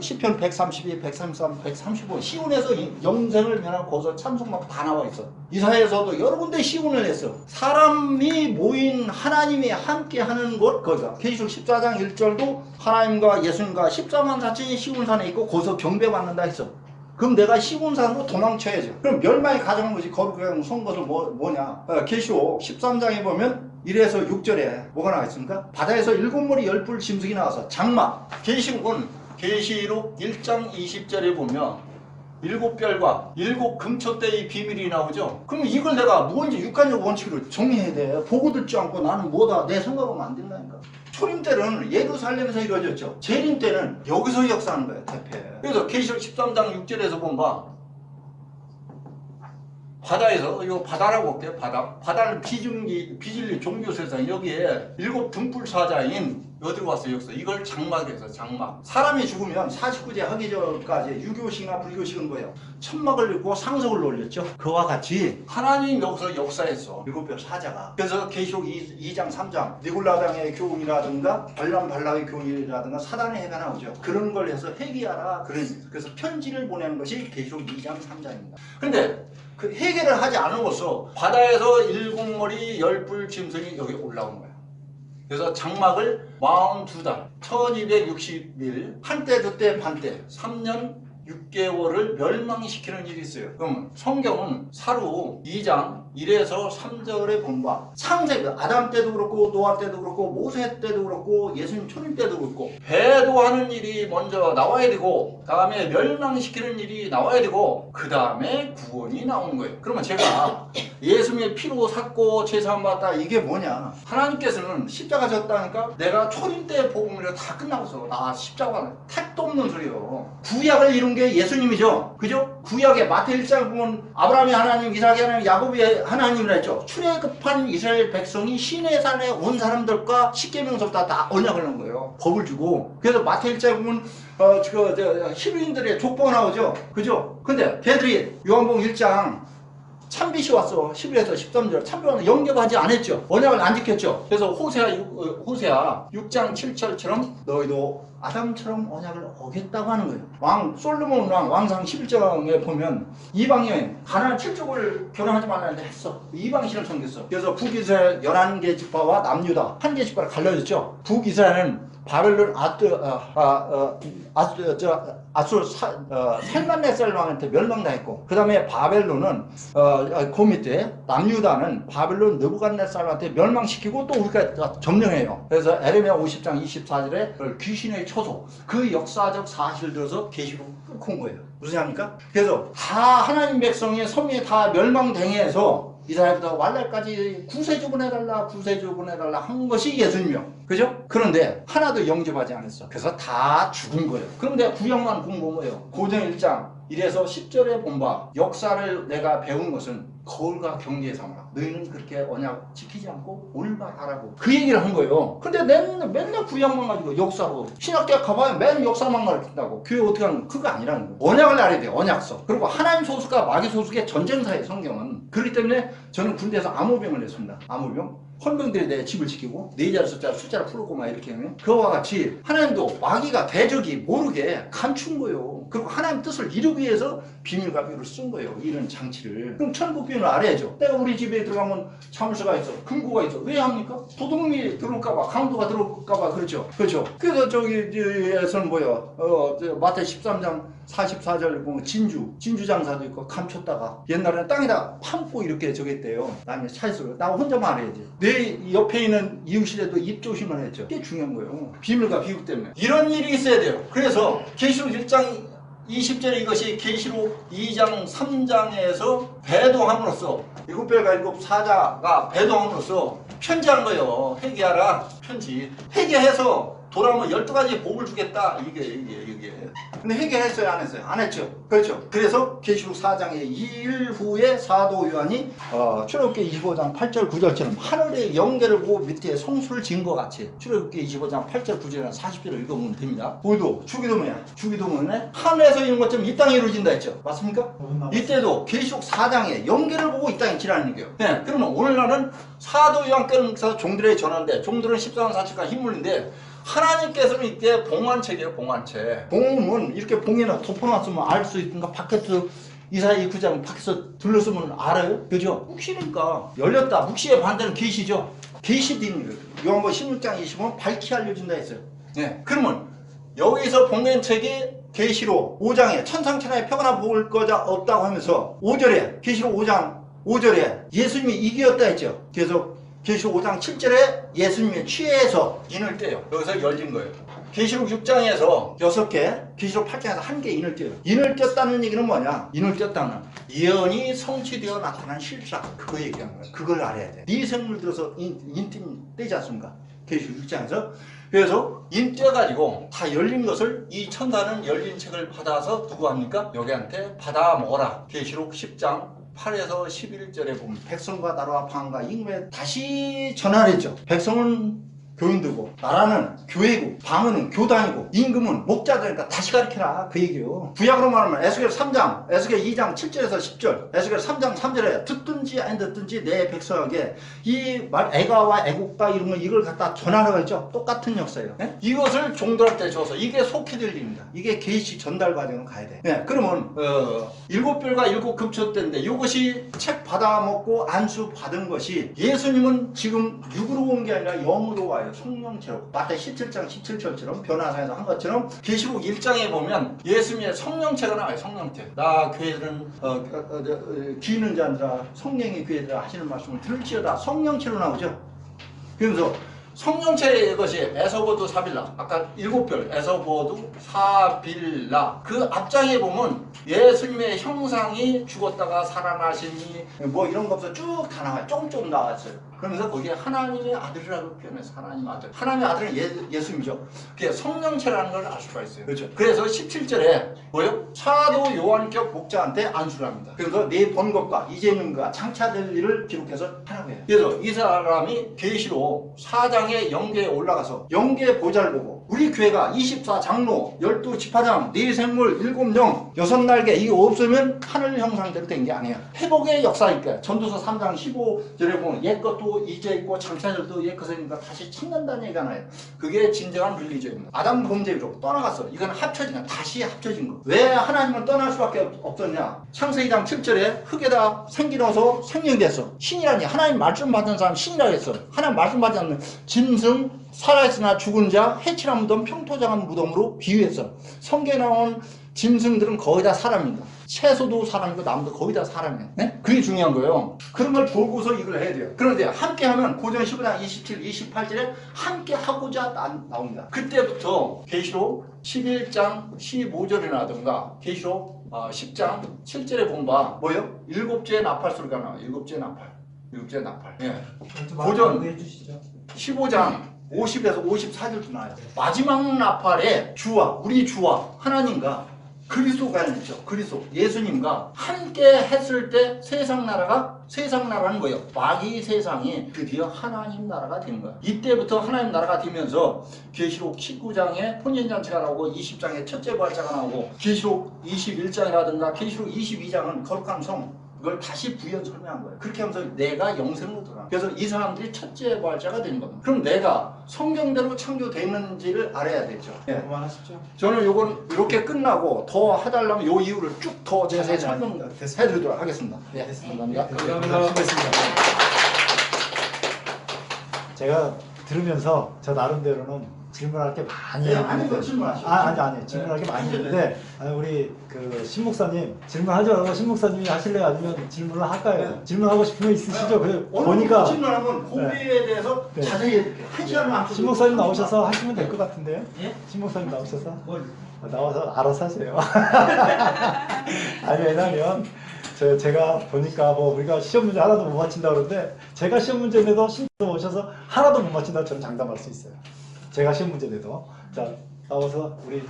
시편 132, 133, 135 시온에서 영생을 면한 고서 찬송막 다 나와 있어. 이사야에서도 여러 군데 시온을 했어. 사람이 모인 하나님이 함께 하는 곳 거기가. 계시록 14장 1절도 하나님과 예수님과 14만 4천이 시온산에 있고 거기서 경배받는다 했어. 그럼 내가 시온산으로 도망쳐야죠. 그럼 멸망이 가져간 것이 거룩한 선것은 뭐냐? 계시록 13장에 보면 1에서 6절에 뭐가 나와 있습니까? 바다에서 7머리 10뿔 짐승이 나와서 장막. 계시록 1장 20절에 보면 7별과 7금초대의 비밀이 나오죠. 그럼 이걸 내가 뭔지 육간적 원칙으로 정리해야 돼. 보고 듣지 않고 나는 뭐다 내 생각하면 안 된다니까. 초림 때는 예루살렘에서 이루어졌죠. 재림 때는 여기서 역사하는 거예요. 대패. 그래서 계시록 13장 6절에서 보면 바다에서 이거 바다라고 할게요. 바다는 비진리 종교세상 여기에 7 등불 사자인 어디로 왔어요? 여기서 이걸 장막에서 장막. 사람이 죽으면 49제 하기 전까지 유교식이나 불교식은 뭐예요? 천막을 읽고 상석을 올렸죠. 그와 같이 하나님 여기서 역사했어. 7별 사자가. 그래서 계시록 2장 3장 니골라당의 교훈이라든가 발람의 교훈이라든가 사단의 해가 나오죠. 그런 걸 해서 회개하라. 그래서 편지를 보내는 것이 계시록 2장 3장입니다. 근데 그 해결을 하지 않음으로써 바다에서 7머리 10뿔 짐승이 여기 올라온 거야. 그래서 장막을 42달 1260일 한때 두때 반때 3년 6개월을 멸망시키는 일이 있어요. 그럼 성경은 사루 2장 1에서 3절에 본바 창세기 아담 때도 그렇고 노아 때도 그렇고 모세 때도 그렇고 예수님 초림 때도 그렇고 배도하는 일이 먼저 나와야 되고 다음에 멸망시키는 일이 나와야 되고 그 다음에 구원이 나오는 거예요. 그러면 제가 예수님의 피로 샀고 죄사함 받았다 이게 뭐냐? 하나님께서는 십자가 졌다니까 내가 초림 때 복음을 다 끝나고서 십자가는 택도 없는 소리요. 구약을 이룬 게 예수님이죠. 그죠? 구약의 마태 1장 보면 아브라함이 하나님, 이삭이 하나님, 야곱이 하나님이라 했죠. 출애굽한 이스라엘 백성이 시내산에 온 사람들과 십계명서부터 다 언약을 넣은 거예요. 법을 주고. 그래서 마태 1장에 보면 히브리인들의 족보가 나오죠. 그죠? 근데 걔들이 요한복음 1장 참빛이 왔어. 11에서 13절. 참빛은 영접하지 않았죠. 언약을 안 지켰죠. 그래서 호세아 6장 7절처럼 너희도 아담처럼 언약을 어겼다고 하는 거예요. 솔로몬 왕상 11장에 보면 이방 여인 가나안 7족을 결혼하지 말라는데 했어. 이방 신을 섬겼어. 그래서 북이스라엘 11개 지파와 남유다 1개 지파를 갈라졌죠. 북이스라엘은 바벨론 살만네살 왕한테 멸망당했고 그 다음에 바벨론은 고미 때 남유다는 바벨론 느부갓네살 왕한테 멸망시키고 또 우리가 점령해요. 그래서 에레미야 50장 24절에 귀신의 초소 그 역사적 사실을 들어서 계시록 끊고 온 거예요. 무슨 얘기입니까? 그래서 다 하나님 백성의 섬에 다 멸망당해서 이스라엘부터 왈랄까지 구세주 보내달라 한 것이 예수님이요. 그죠? 그런데 하나도 영접하지 않았어. 그래서 다 죽은 거예요. 그런데 구약만 공부한 거예요. 고전 1장 1에서 10절에 본바 역사를 내가 배운 것은 거울과 경계에 삼아라. 너희는 그렇게 언약 지키지 않고 올바하라고 그 얘기를 한 거예요. 근데 맨날 구약만 가지고 역사로 신학대학 가봐요. 맨 역사만 가르친다고. 교회 어떻게 하는 거? 그거 아니라는 거예요. 언약을 알아야 돼요. 언약서. 그리고 하나님 소수가 마귀 소수의 전쟁사예요. 성경은. 그렇기 때문에 저는 군대에서 암호병을 냈습니다. 암호병. 헌병들이 내 집을 지키고 네 자리 숫자를 풀었고 막 이렇게 하면 그와 같이 하나님도 마귀가 대적이 모르게 감춘 거예요. 그리고 하나님 뜻을 이루기 위해서 비밀가비를 쓴 거예요. 이런 장치를. 그럼 천국 비밀을 알아야죠. 내가 우리 집에 들어가면 자물쇠가 있어. 금고가 있어. 왜 합니까? 도둑이 들어올까봐 강도가 들어올까봐 그렇죠. 그래서 저기에서는 뭐야 마태 13장 44절 보면 진주 장사도 있고 감췄다가 옛날에는 땅에다 판고 이렇게 저겼대요. 나는 차에서 나 혼자만 해야지. 내 옆에 있는 이웃이라도 입 조심을 했죠. 그게 중요한 거예요. 비밀과 비극 때문에 이런 일이 있어야 돼요. 그래서 계시록 1장 20절에 이것이 계시록 2장 3장에서 배도함으로써 7별과 7사자가 배도함으로써 편지한 거예요. 회개하라 편지. 회개해서 돌아오면 12가지 복을 주겠다. 이게. 근데 회개했어요? 안 했어요? 안 했죠. 그렇죠. 그래서 계시록 4장의 이후에 사도 요한이 출애굽기 25장 8절 9절처럼 하늘의 영계를 보고 밑에 성수를 지은 것 같이 출애굽기 25장 8절 9절이나 40절을 읽어보면 됩니다. 오늘도 주기도문에 하늘에서 이룬 것처럼 이 땅에 이루어진다 했죠. 맞습니까? 이때도 계시록 4장의 영계를 보고 이 땅에 지라는 얘기예요. 네, 그러면 오늘날은 사도 요한께서 종들에게 전하는데 종들은 14만 4천가 힘물인데 하나님께서는 이때 봉안책이에요. 봉안책. 봉은 이렇게 봉에나 덮어놨으면 알 수 있던가 밖에서 이사야 9장 밖에서 둘러쓰면 알아요? 그죠? 묵시니까 열렸다. 묵시의 반대는 계시죠. 계시도 있는 거예요. 요한복음 16장 20은 밝히 알려준다 했어요. 네. 그러면 여기서 봉안책이 계시록 5장에 천상천하에 표가 볼 거자 없다고 하면서 5절에 계시록 5장 5절에 예수님이 이기었다 했죠. 그래서 계시록 5장 7절에 예수님이 취해서 인을 떼요. 여기서 열린 거예요. 계시록 6장에서 6개, 계시록 8장에서 1개 인을 떼요. 인을 떼었다는 얘기는 뭐냐? 인을 떼었다는 예언이 성취되어 나타난 실사. 그거 얘기하는 거예요. 그걸 알아야 돼. 네 생물 들어서 인 떼지 않습니까? 계시록 6장에서. 그래서 인 떼어가지고 다 열린 것을 이 천사는 열린 책을 받아서 누구 합니까? 여기한테 받아 먹어라. 계시록 10장 8에서 11절에 보면 백성과 나라와 방과 임금에 다시 전하랬죠. 백성은 교인들고 나라는 교회고 방언은 교단이고 임금은 목자들이니까 다시 가르쳐라 그 얘기요. 구약으로 말하면 에스겔 3장 에스겔 2장 7절에서 10절 에스겔 3장 3절에 듣든지 안 듣든지 내 백성에게 이 말 애가와 애국가 이런 거 이걸 갖다 전하라고 했죠. 똑같은 역사예요. 네? 이것을 종들한테 줘서 이게 속히 들립니다. 이게 계시 전달 과정을 가야 돼. 네, 그러면 7별과 7급초 때인데 이것이 책 받아먹고 안수 받은 것이 예수님은 지금 육으로 온 게 아니라 영으로 와요. 성령체로 마태 17장 17절처럼 변화사에서 한 것처럼 계시록 1장에 보면 예수님의 성령체가 나와요. 성령체. 나 교회들은 귀 있는 자들아 성령의 교회들아 하시는 말씀을 들을지어다. 성령체로 나오죠. 그래서 성령체의 것이 에서보드 사빌라 아까 7별 에서보드 사빌라 그 앞장에 보면 예수님의 형상이 죽었다가 살아나시니 뭐 이런 거 없어 쭉 다 나와요. 조금 나왔어요. 그러면서 거기에 하나님의 아들이라고 표현해서 하나님 아들. 하나님의 아들은 예수님이죠. 그게 성령체라는 걸 알 수가 있어요. 그렇죠. 그래서 17절에 뭐요? 사도 요한격 목자한테 안수를 합니다. 그래서 네 본 것과 이제 있는 것과 장차될 일을 기록해서 하라고 해요. 그래서 이 사람이 계시록 4장의 영계에 올라가서 영계 보좌를 보고 우리 교회가 24장로 12지파장 4생물 7영 6날개 이게 없으면 하늘 형상대로 된 게 아니에요. 회복의 역사니까 전도서 3장 15절에 보면 옛 것도 이제 있고 장차절도 옛 것이니까 다시 찾는다는 얘기가 나요. 그게 진정한 릴리전입니다. 아담 범죄로 떠나갔어. 이건 합쳐진 거 다시 합쳐진 거. 왜 하나님은 떠날 수밖에 없었냐? 창세기 2장 7절에 흙에다 생기 넣어서 생명이 됐어. 신이라니 하나님 말씀 받은 사람 신이라고 했어. 하나님 말씀 받지 않는 짐승 살아있으나 죽은 자 해칠한 무덤 평토장한 무덤으로 비유했어. 성경에 나온 짐승들은 거의 다 사람입니다. 채소도 사람이고 나무도 거의 다 사람이에요. 네? 그게 중요한 거예요. 그런 걸 보고서 이걸 해야 돼요. 그런데 함께 하면 고전 15장 27, 28절에 함께 하고자 나옵니다. 그때부터 계시록 11장 15절에 나든가 계시록 10장 7절에 본바 뭐예요? 7주의 나팔 소리가 나와요. 7주의 나팔. 예. 고전 15장 50에서 54절도 나와요. 마지막 나팔에 우리 주와 하나님과 그리스도가 있죠. 그리스도 예수님과 함께 했을 때 세상 나라는 거예요. 마귀 세상이 드디어 하나님 나라가 된 거예요. 이때부터 하나님 나라가 되면서 계시록 19장에 혼인잔치가 나오고 20장에 첫째 부활자가 나오고 계시록 21장이라든가 계시록 22장은 거룩한 성 이걸 다시 부연 설명한 거예요. 그렇게 하면서 내가 영생으로 돌아가. 그래서 이 사람들이 첫째 부활자가 되는 겁니다. 그럼 내가 성경대로 창조되어 있는지를 알아야 되죠. 예. 그만하십시오. 저는 요건 이렇게 끝나고 더 해달라면 요 이유를 쭉 더 자세히 설명해드리도록 하겠습니다. 네, 감사합니다. 감사합니다. 수고했습니다. 제가 들으면서 저 나름대로는 질문할 게 많이 네, 아니, 있는데 질문하시죠. 아니 질문할 게 많이 있는데 우리 그 신목사님 질문하지 말고 신목사님이 하실래요? 아니면 질문을 할까요? 네. 질문하고 싶은 거 있으시죠? 그 오늘 보니까 질문하면 공비에 대해서 네. 자세히 해드릴게요. 한 시간만 앞서서 신목사님 나오셔서 하시면 될 것 같은데요? 예? 신목사님 나오셔서 뭘? 나와서 알아서 하세요. 아니 왜냐면 제가 보니까 뭐 우리가 시험 문제 하나도 못 맞힌다 그러는데 제가 시험 문제 내도 신도 오셔서 하나도 못 맞힌다 저는 장담할 수 있어요. 제가 시험 문제 내도 자 나와서 우리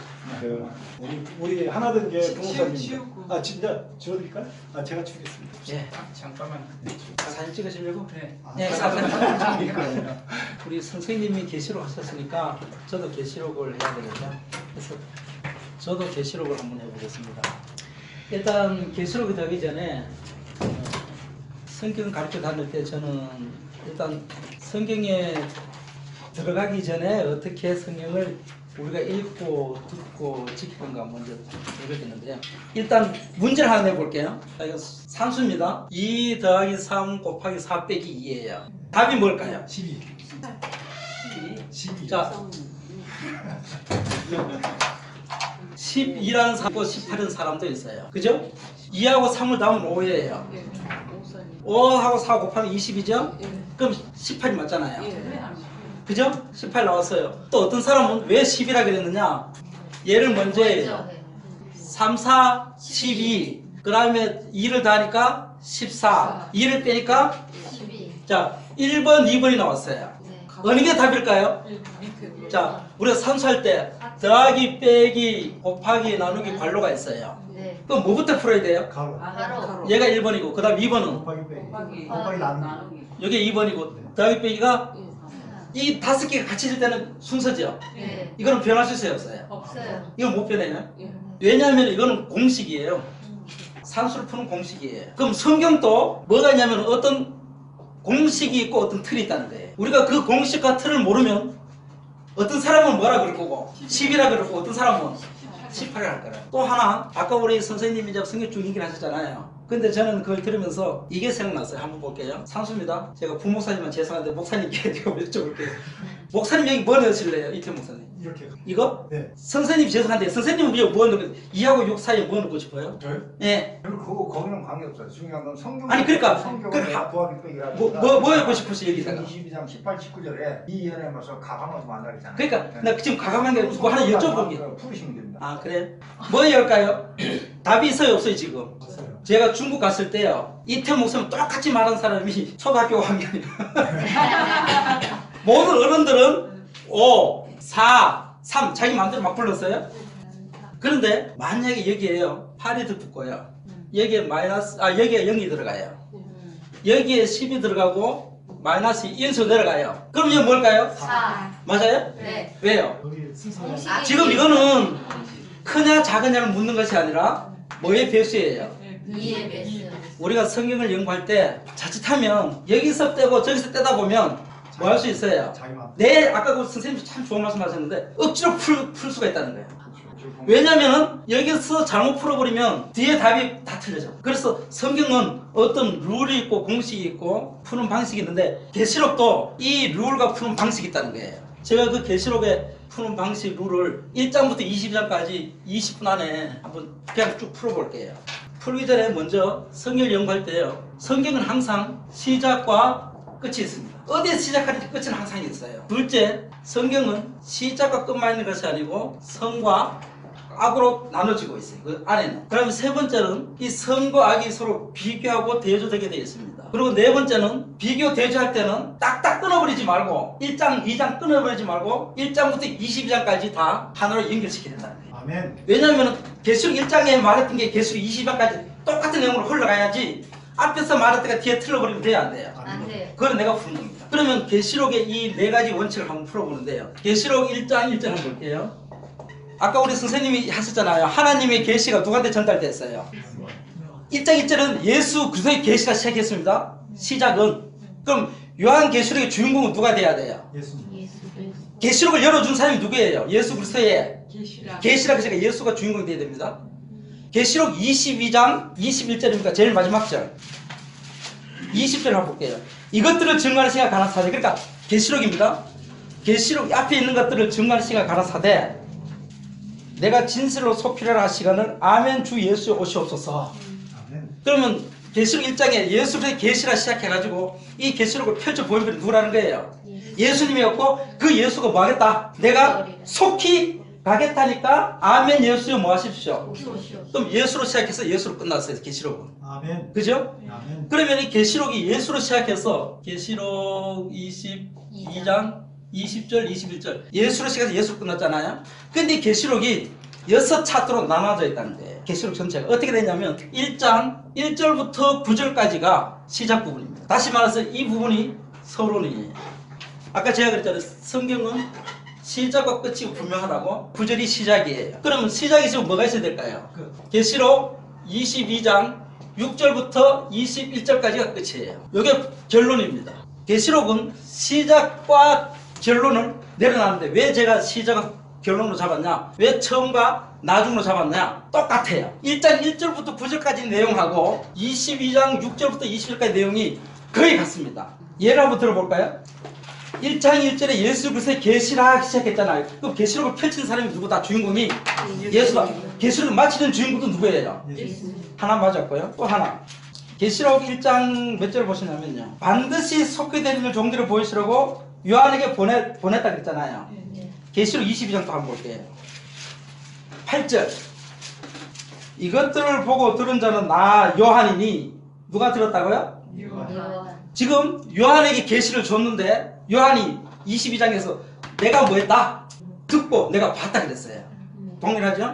하나 된 게 부목사님 치우고. 아 진짜 지워드릴까요? 아 제가 치우겠습니다. 예, 잠깐만. 사진 찍으시려고? 네. 아, 네, 사진 사진 찍으시려고. 우리 선생님이 계시록 하셨으니까 저도 계시록을 해야 되겠죠. 그래서 저도 계시록을 한번 해보겠습니다. 일단 계시록이 되기 전에 성경 가르쳐 다닐 때 저는 일단 성경에 들어가기 전에 어떻게 성경을 우리가 읽고 듣고 지키는가 먼저 해보겠는데요. 일단 문제를 하나 내볼게요. 이거 산수입니다. 2 더하기 3 곱하기 4 빼기 2예요. 답이 뭘까요? 12 자, 12라는 사람도 18은 사람도 있어요. 그죠? 2하고 3을 더하면 5예요. 5하고 4 곱하면 20이죠? 그럼 18이 맞잖아요. 그죠? 18 나왔어요. 또 어떤 사람은 왜 10이라 그랬느냐? 얘를 먼저 해요. 3, 4, 12. 그 다음에 2를 더하니까 14. 2를 빼니까 12. 자 1번, 2번이 나왔어요. 어느 게 답일까요? 자, 우리가 산수할 때 더하기, 빼기, 곱하기, 나누기, 괄호가 있어요. 네. 그럼 뭐부터 풀어야 돼요? 가로 바로. 얘가 1번이고 그 다음 2번은 곱하기 빼기 곱하기 나누기 여기 2번이고 더하기, 빼기가 이 5개가 같이 질 때는 순서죠. 네. 이거는 변할 수 있어요, 없어요? 없어요. 이건 못 변해요. 왜냐하면 이거는 공식이에요. 산수를 푸는 공식이에요. 그럼 성경도 뭐가 있냐면 어떤 공식이 있고 어떤 틀이 있다는 거예요. 우리가 그 공식과 틀을 모르면 어떤 사람은 뭐라 그럴 거고 10이라 그럴 거고 어떤 사람은 18이라 할 거예요. 또 하나 아까 우리 선생님이 이제 성경 중이긴 하셨잖아요. 근데 저는 그걸 들으면서 이게 생각났어요. 한번 볼게요. 산수입니다. 제가 부목사님은 죄송한데 목사님께 제가 여쭤볼게요. 목사님 여기 뭐 넣으실래요? 이태 목사님. 이렇게 이거? 네 선생님 죄송한데 선생님은 여기 뭐 넣고 2하고 6 사이에 뭐 넣고 싶어요? 저요? 예. 그리고 거기는 관계없어요. 중요한 건 성경. 아니, 그러니까 성경을 그 더하기 빼기라. 뭐 넣고 싶으세요 여기다가? 22장 18, 19절에 이 연애면서 가감하지 말라 그랬잖아요. 그러니까 나 지금 가감한 게 뭐 하나 여쭤보게. 풀으시면 됩니다. 아 그래? 뭐 열까요? 답이 있어요 없어요 지금? 없어요. 제가 중국 갔을 때요 이태 목사님 똑같이 말한 사람이 초등학교 5학년이에요. 모든 어른들은 5, 4, 3 자기 마음대로 막 불렀어요. 그런데 만약에 여기에요 8이 더 붙고요 여기에 마이너스 여기에 0이 들어가요. 여기에 10이 들어가고 마이너스 1수 내려가요. 그럼 이게 뭘까요? 4. 맞아요? 네. 왜요? 여기 순서가 지금 이거는 크냐 작으냐를 묻는 것이 아니라 뭐의 배수예요? 2의 배수. 우리가 성경을 연구할 때 자칫하면 여기서 떼고 저기서 떼다 보면 뭐 할 수 있어요? 자기 마음 아까 그 선생님 참 좋은 말씀 하셨는데 억지로 풀 수가 있다는 거예요. 왜냐면은 여기서 잘못 풀어버리면 뒤에 답이 다 틀려져. 그래서 성경은 어떤 룰이 있고 공식이 있고 푸는 방식이 있는데 계시록도 이 룰과 푸는 방식이 있다는 거예요. 제가 그 계시록의 푸는 방식 룰을 1장부터 20장까지 20분 안에 한번 그냥 쭉 풀어볼게요. 풀기 전에 먼저 성경을 연구할 때요. 성경은 항상 시작과 끝이 있습니다. 어디에 시작하는지 끝은 항상 있어요. 둘째, 성경은 시작과 끝만 있는 것이 아니고 성과 악으로 나눠지고 있어요. 그 안에는. 그다음에 세 번째는 이 성과 악이 서로 비교하고 대조되게 되어 있습니다. 그리고 네 번째는 비교 대조할 때는 딱딱 끊어버리지 말고 1장, 2장 끊어버리지 말고 1장부터 22장까지 다 하나로 연결시켜야 된다는 거예요. 아멘 왜냐하면 계시록 1장에 말했던 게 계시록 22장까지 똑같은 내용으로 흘러가야지 앞에서 말했다가 뒤에 틀어버리면 돼야 안 돼요. 안 돼요. 그건 내가 푸는 겁니다. 그러면 계시록의 이 네 가지 원칙을 한번 풀어보는데요. 계시록 1장 1절 한번 볼게요. 아까 우리 선생님이 하셨잖아요. 하나님의 계시가 누구한테 전달됐어요? 1장 1절은 예수 그리스도의 계시가 시작했습니다. 시작은. 그럼 요한 계시록의 주인공은 누가 돼야 돼요? 예수님 예수. 계시록을 열어준 사람이 누구예요? 예수 그리스도의 계시라. 계시라 그러니까 예수가 주인공이 돼야 됩니다. 계시록 22장 21절입니까? 제일 마지막 절. 20절 한번 볼게요. 이것들을 증거하는 시가 가나사대. 그러니까 계시록입니다. 계시록 앞에 있는 것들을 증거하는 시간 가라사대 내가 진실로 속히려라 할 시간을 아멘 주 예수여 오시옵소서. 그러면 계시록 1장에 예수의 계시라 시작해가지고 이 계시록을 펼쳐 보이는 게 누구라는 거예요? 예수님이었고 그 예수가 뭐 하겠다? 내가 속히 가겠다니까 아멘 예수여 뭐 하십시오? 그럼 예수로 시작해서 예수로 끝났어요. 계시록은. 아멘. 그죠? 아멘. 그러면 이 계시록이 예수로 시작해서 계시록 22장 20절 21절 예수로 시작해서 예수로 끝났잖아요. 근데 계시록이 6차트로 나눠져 있다는 거예요. 계시록 전체가 어떻게 되냐면 1장 1절부터 9절까지가 시작 부분입니다. 다시 말해서 이 부분이 서론이에요. 아까 제가 그랬잖아요. 성경은 시작과 끝이 분명하다고. 9절이 시작이에요. 그러면 시작이 지금 뭐가 있어야 될까요? 계시록 22장 6절부터 21절까지가 끝이에요. 이게 결론입니다. 계시록은 시작과 결론을 내려놨는데 왜 제가 시작과 결론으로 잡았냐? 왜 처음과 나중으로 잡았냐? 똑같아요. 1장 1절부터 9절까지 내용하고 22장 6절부터 20절까지 내용이 거의 같습니다. 예를 한번 들어볼까요? 1장 1절에 예수 그리스도의 계시를 하기 시작했잖아요. 그럼 계시록을 펼친 사람이 누구다? 주인공이 예수다. 계시록을 마치는 주인공도 누구예요? 하나 맞았고요. 또 하나. 계시록 1장 몇 절 보시냐면요. 반드시 속히 되는 종들을 보이시려고 요한에게 보냈다 그랬잖아요. 계시록 22장 또 한번 볼게요. 8절. 이것들을 보고 들은 자는 나 요한이니 누가 들었다고요? 지금 요한에게 계시를 줬는데 요한이 22장에서 내가 뭐 했다? 듣고 내가 봤다 그랬어요. 동일하죠?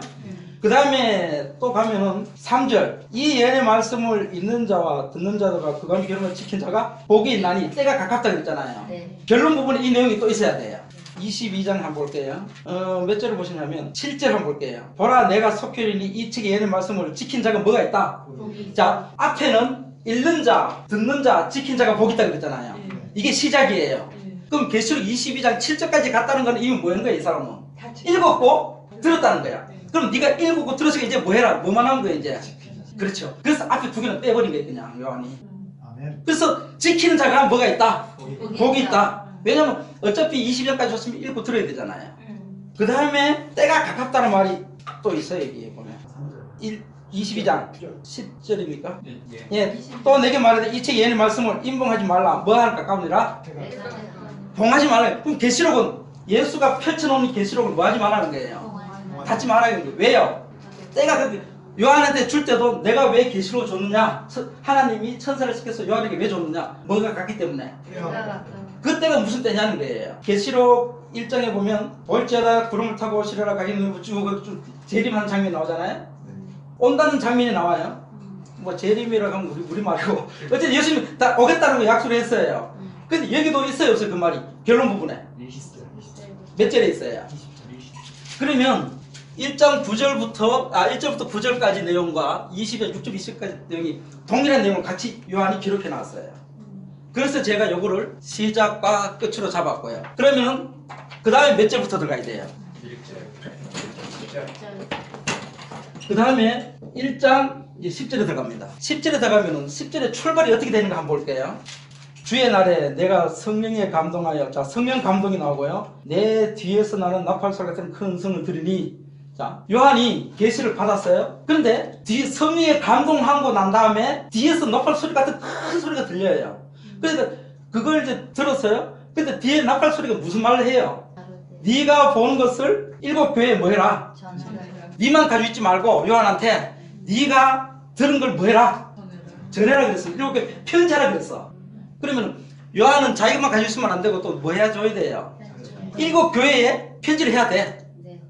그 다음에 또 가면은 3절. 이 예언의 말씀을 읽는 자와 듣는 자들과 그 가운데 결론을 지킨 자가 복이 있나니 때가 가깝다 그랬잖아요. 결론 부분에 이 내용이 또 있어야 돼요. 22장 한번 볼게요. 몇 절을 보시냐면 7절 한번 볼게요. 보라 내가 속히 이 책의 예언의 말씀을 지킨 자가 뭐가 있다? 자, 앞에는 읽는 자, 듣는 자, 지킨 자가 복이 있다 그랬잖아요. 이게 시작이에요. 그럼 계시록 22장 7절까지 갔다는 건 이미 뭐하는 거야 이 사람은? 읽었고 들었다는 거야. 그럼 네가 읽고 들었으니까 이제 뭐 해라? 뭐만 하는 거야 이제? 그렇죠. 그래서 앞에 두 개는 빼버린 거야 그냥 요한이. 그래서 지키는 자가 뭐가 있다? 복이 있다. 왜냐면 어차피 20절까지 줬으면 읽고 들어야 되잖아요. 그 다음에 때가 가깝다는 말이 또 있어요 여기에 보면. 22장 10절입니까? 예. 또 내게 말하되 이 책 예언의 말씀을 임봉하지 말라. 뭐 하는 가까우니라? 봉하지 말라. 그럼 계시록은 예수가 펼쳐놓은 계시록을 뭐 하지 말라는 거예요? 닫지 말아야 돼요. 왜요? 때가 요한한테 줄 때도 내가 왜 계시록을 줬느냐? 하나님이 천사를 시켜서 요한에게 왜 줬느냐? 뭐가 같기 때문에. 그때가 무슨 때냐는 거예요. 계시록 1장에 보면 볼지어다 구름을 타고 오시려라 가기는 쭉 재림하는 장면이 나오잖아요. 온다는 장면이 나와요. 뭐 재림이라고 하면 우리말이고 어쨌든 예수님이 다 오겠다는 거 약속을 했어요. 근데 여기도 있어요 없어요 그 말이? 결론 부분에 몇 절에 있어요? 그러면 1장 9절부터 1절부터 9절까지 내용과 20절 6절 20절까지 내용이 동일한 내용을 같이 요한이 기록해 놨어요. 그래서 제가 요거를 시작과 끝으로 잡았고요. 그러면 그 다음에 몇 절부터 들어가야 돼요? 1절. 그 다음에 1장 10절에 들어갑니다. 10절에 들어가면은 10절에 출발이 어떻게 되는가 한번 볼게요. 주의 날에 내가 성령에 감동하여, 자 성령 감동이 나오고요. 내 뒤에서 나는 나팔소리 같은 큰 성을 들으니, 자 요한이 계시를 받았어요. 그런데 뒤에 성령에 감동하고 난 다음에 뒤에서 나팔소리 같은 큰 소리가 들려요. 그러니까 그걸 이제 들었어요. 근데 뒤에 나팔소리가 무슨 말을 해요? 네가 보는 것을 일곱 교회에 뭐 해라? 네만 가지고 있지 말고 요한한테 네가 들은 걸 뭐 해라? 전해라 그랬어. 일곱 교회 편지하라 그랬어. 그러면 요한은 자기만 가지고 있으면 안 되고 또 뭐 해줘야 돼요? 일곱 교회에 편지를 해야 돼.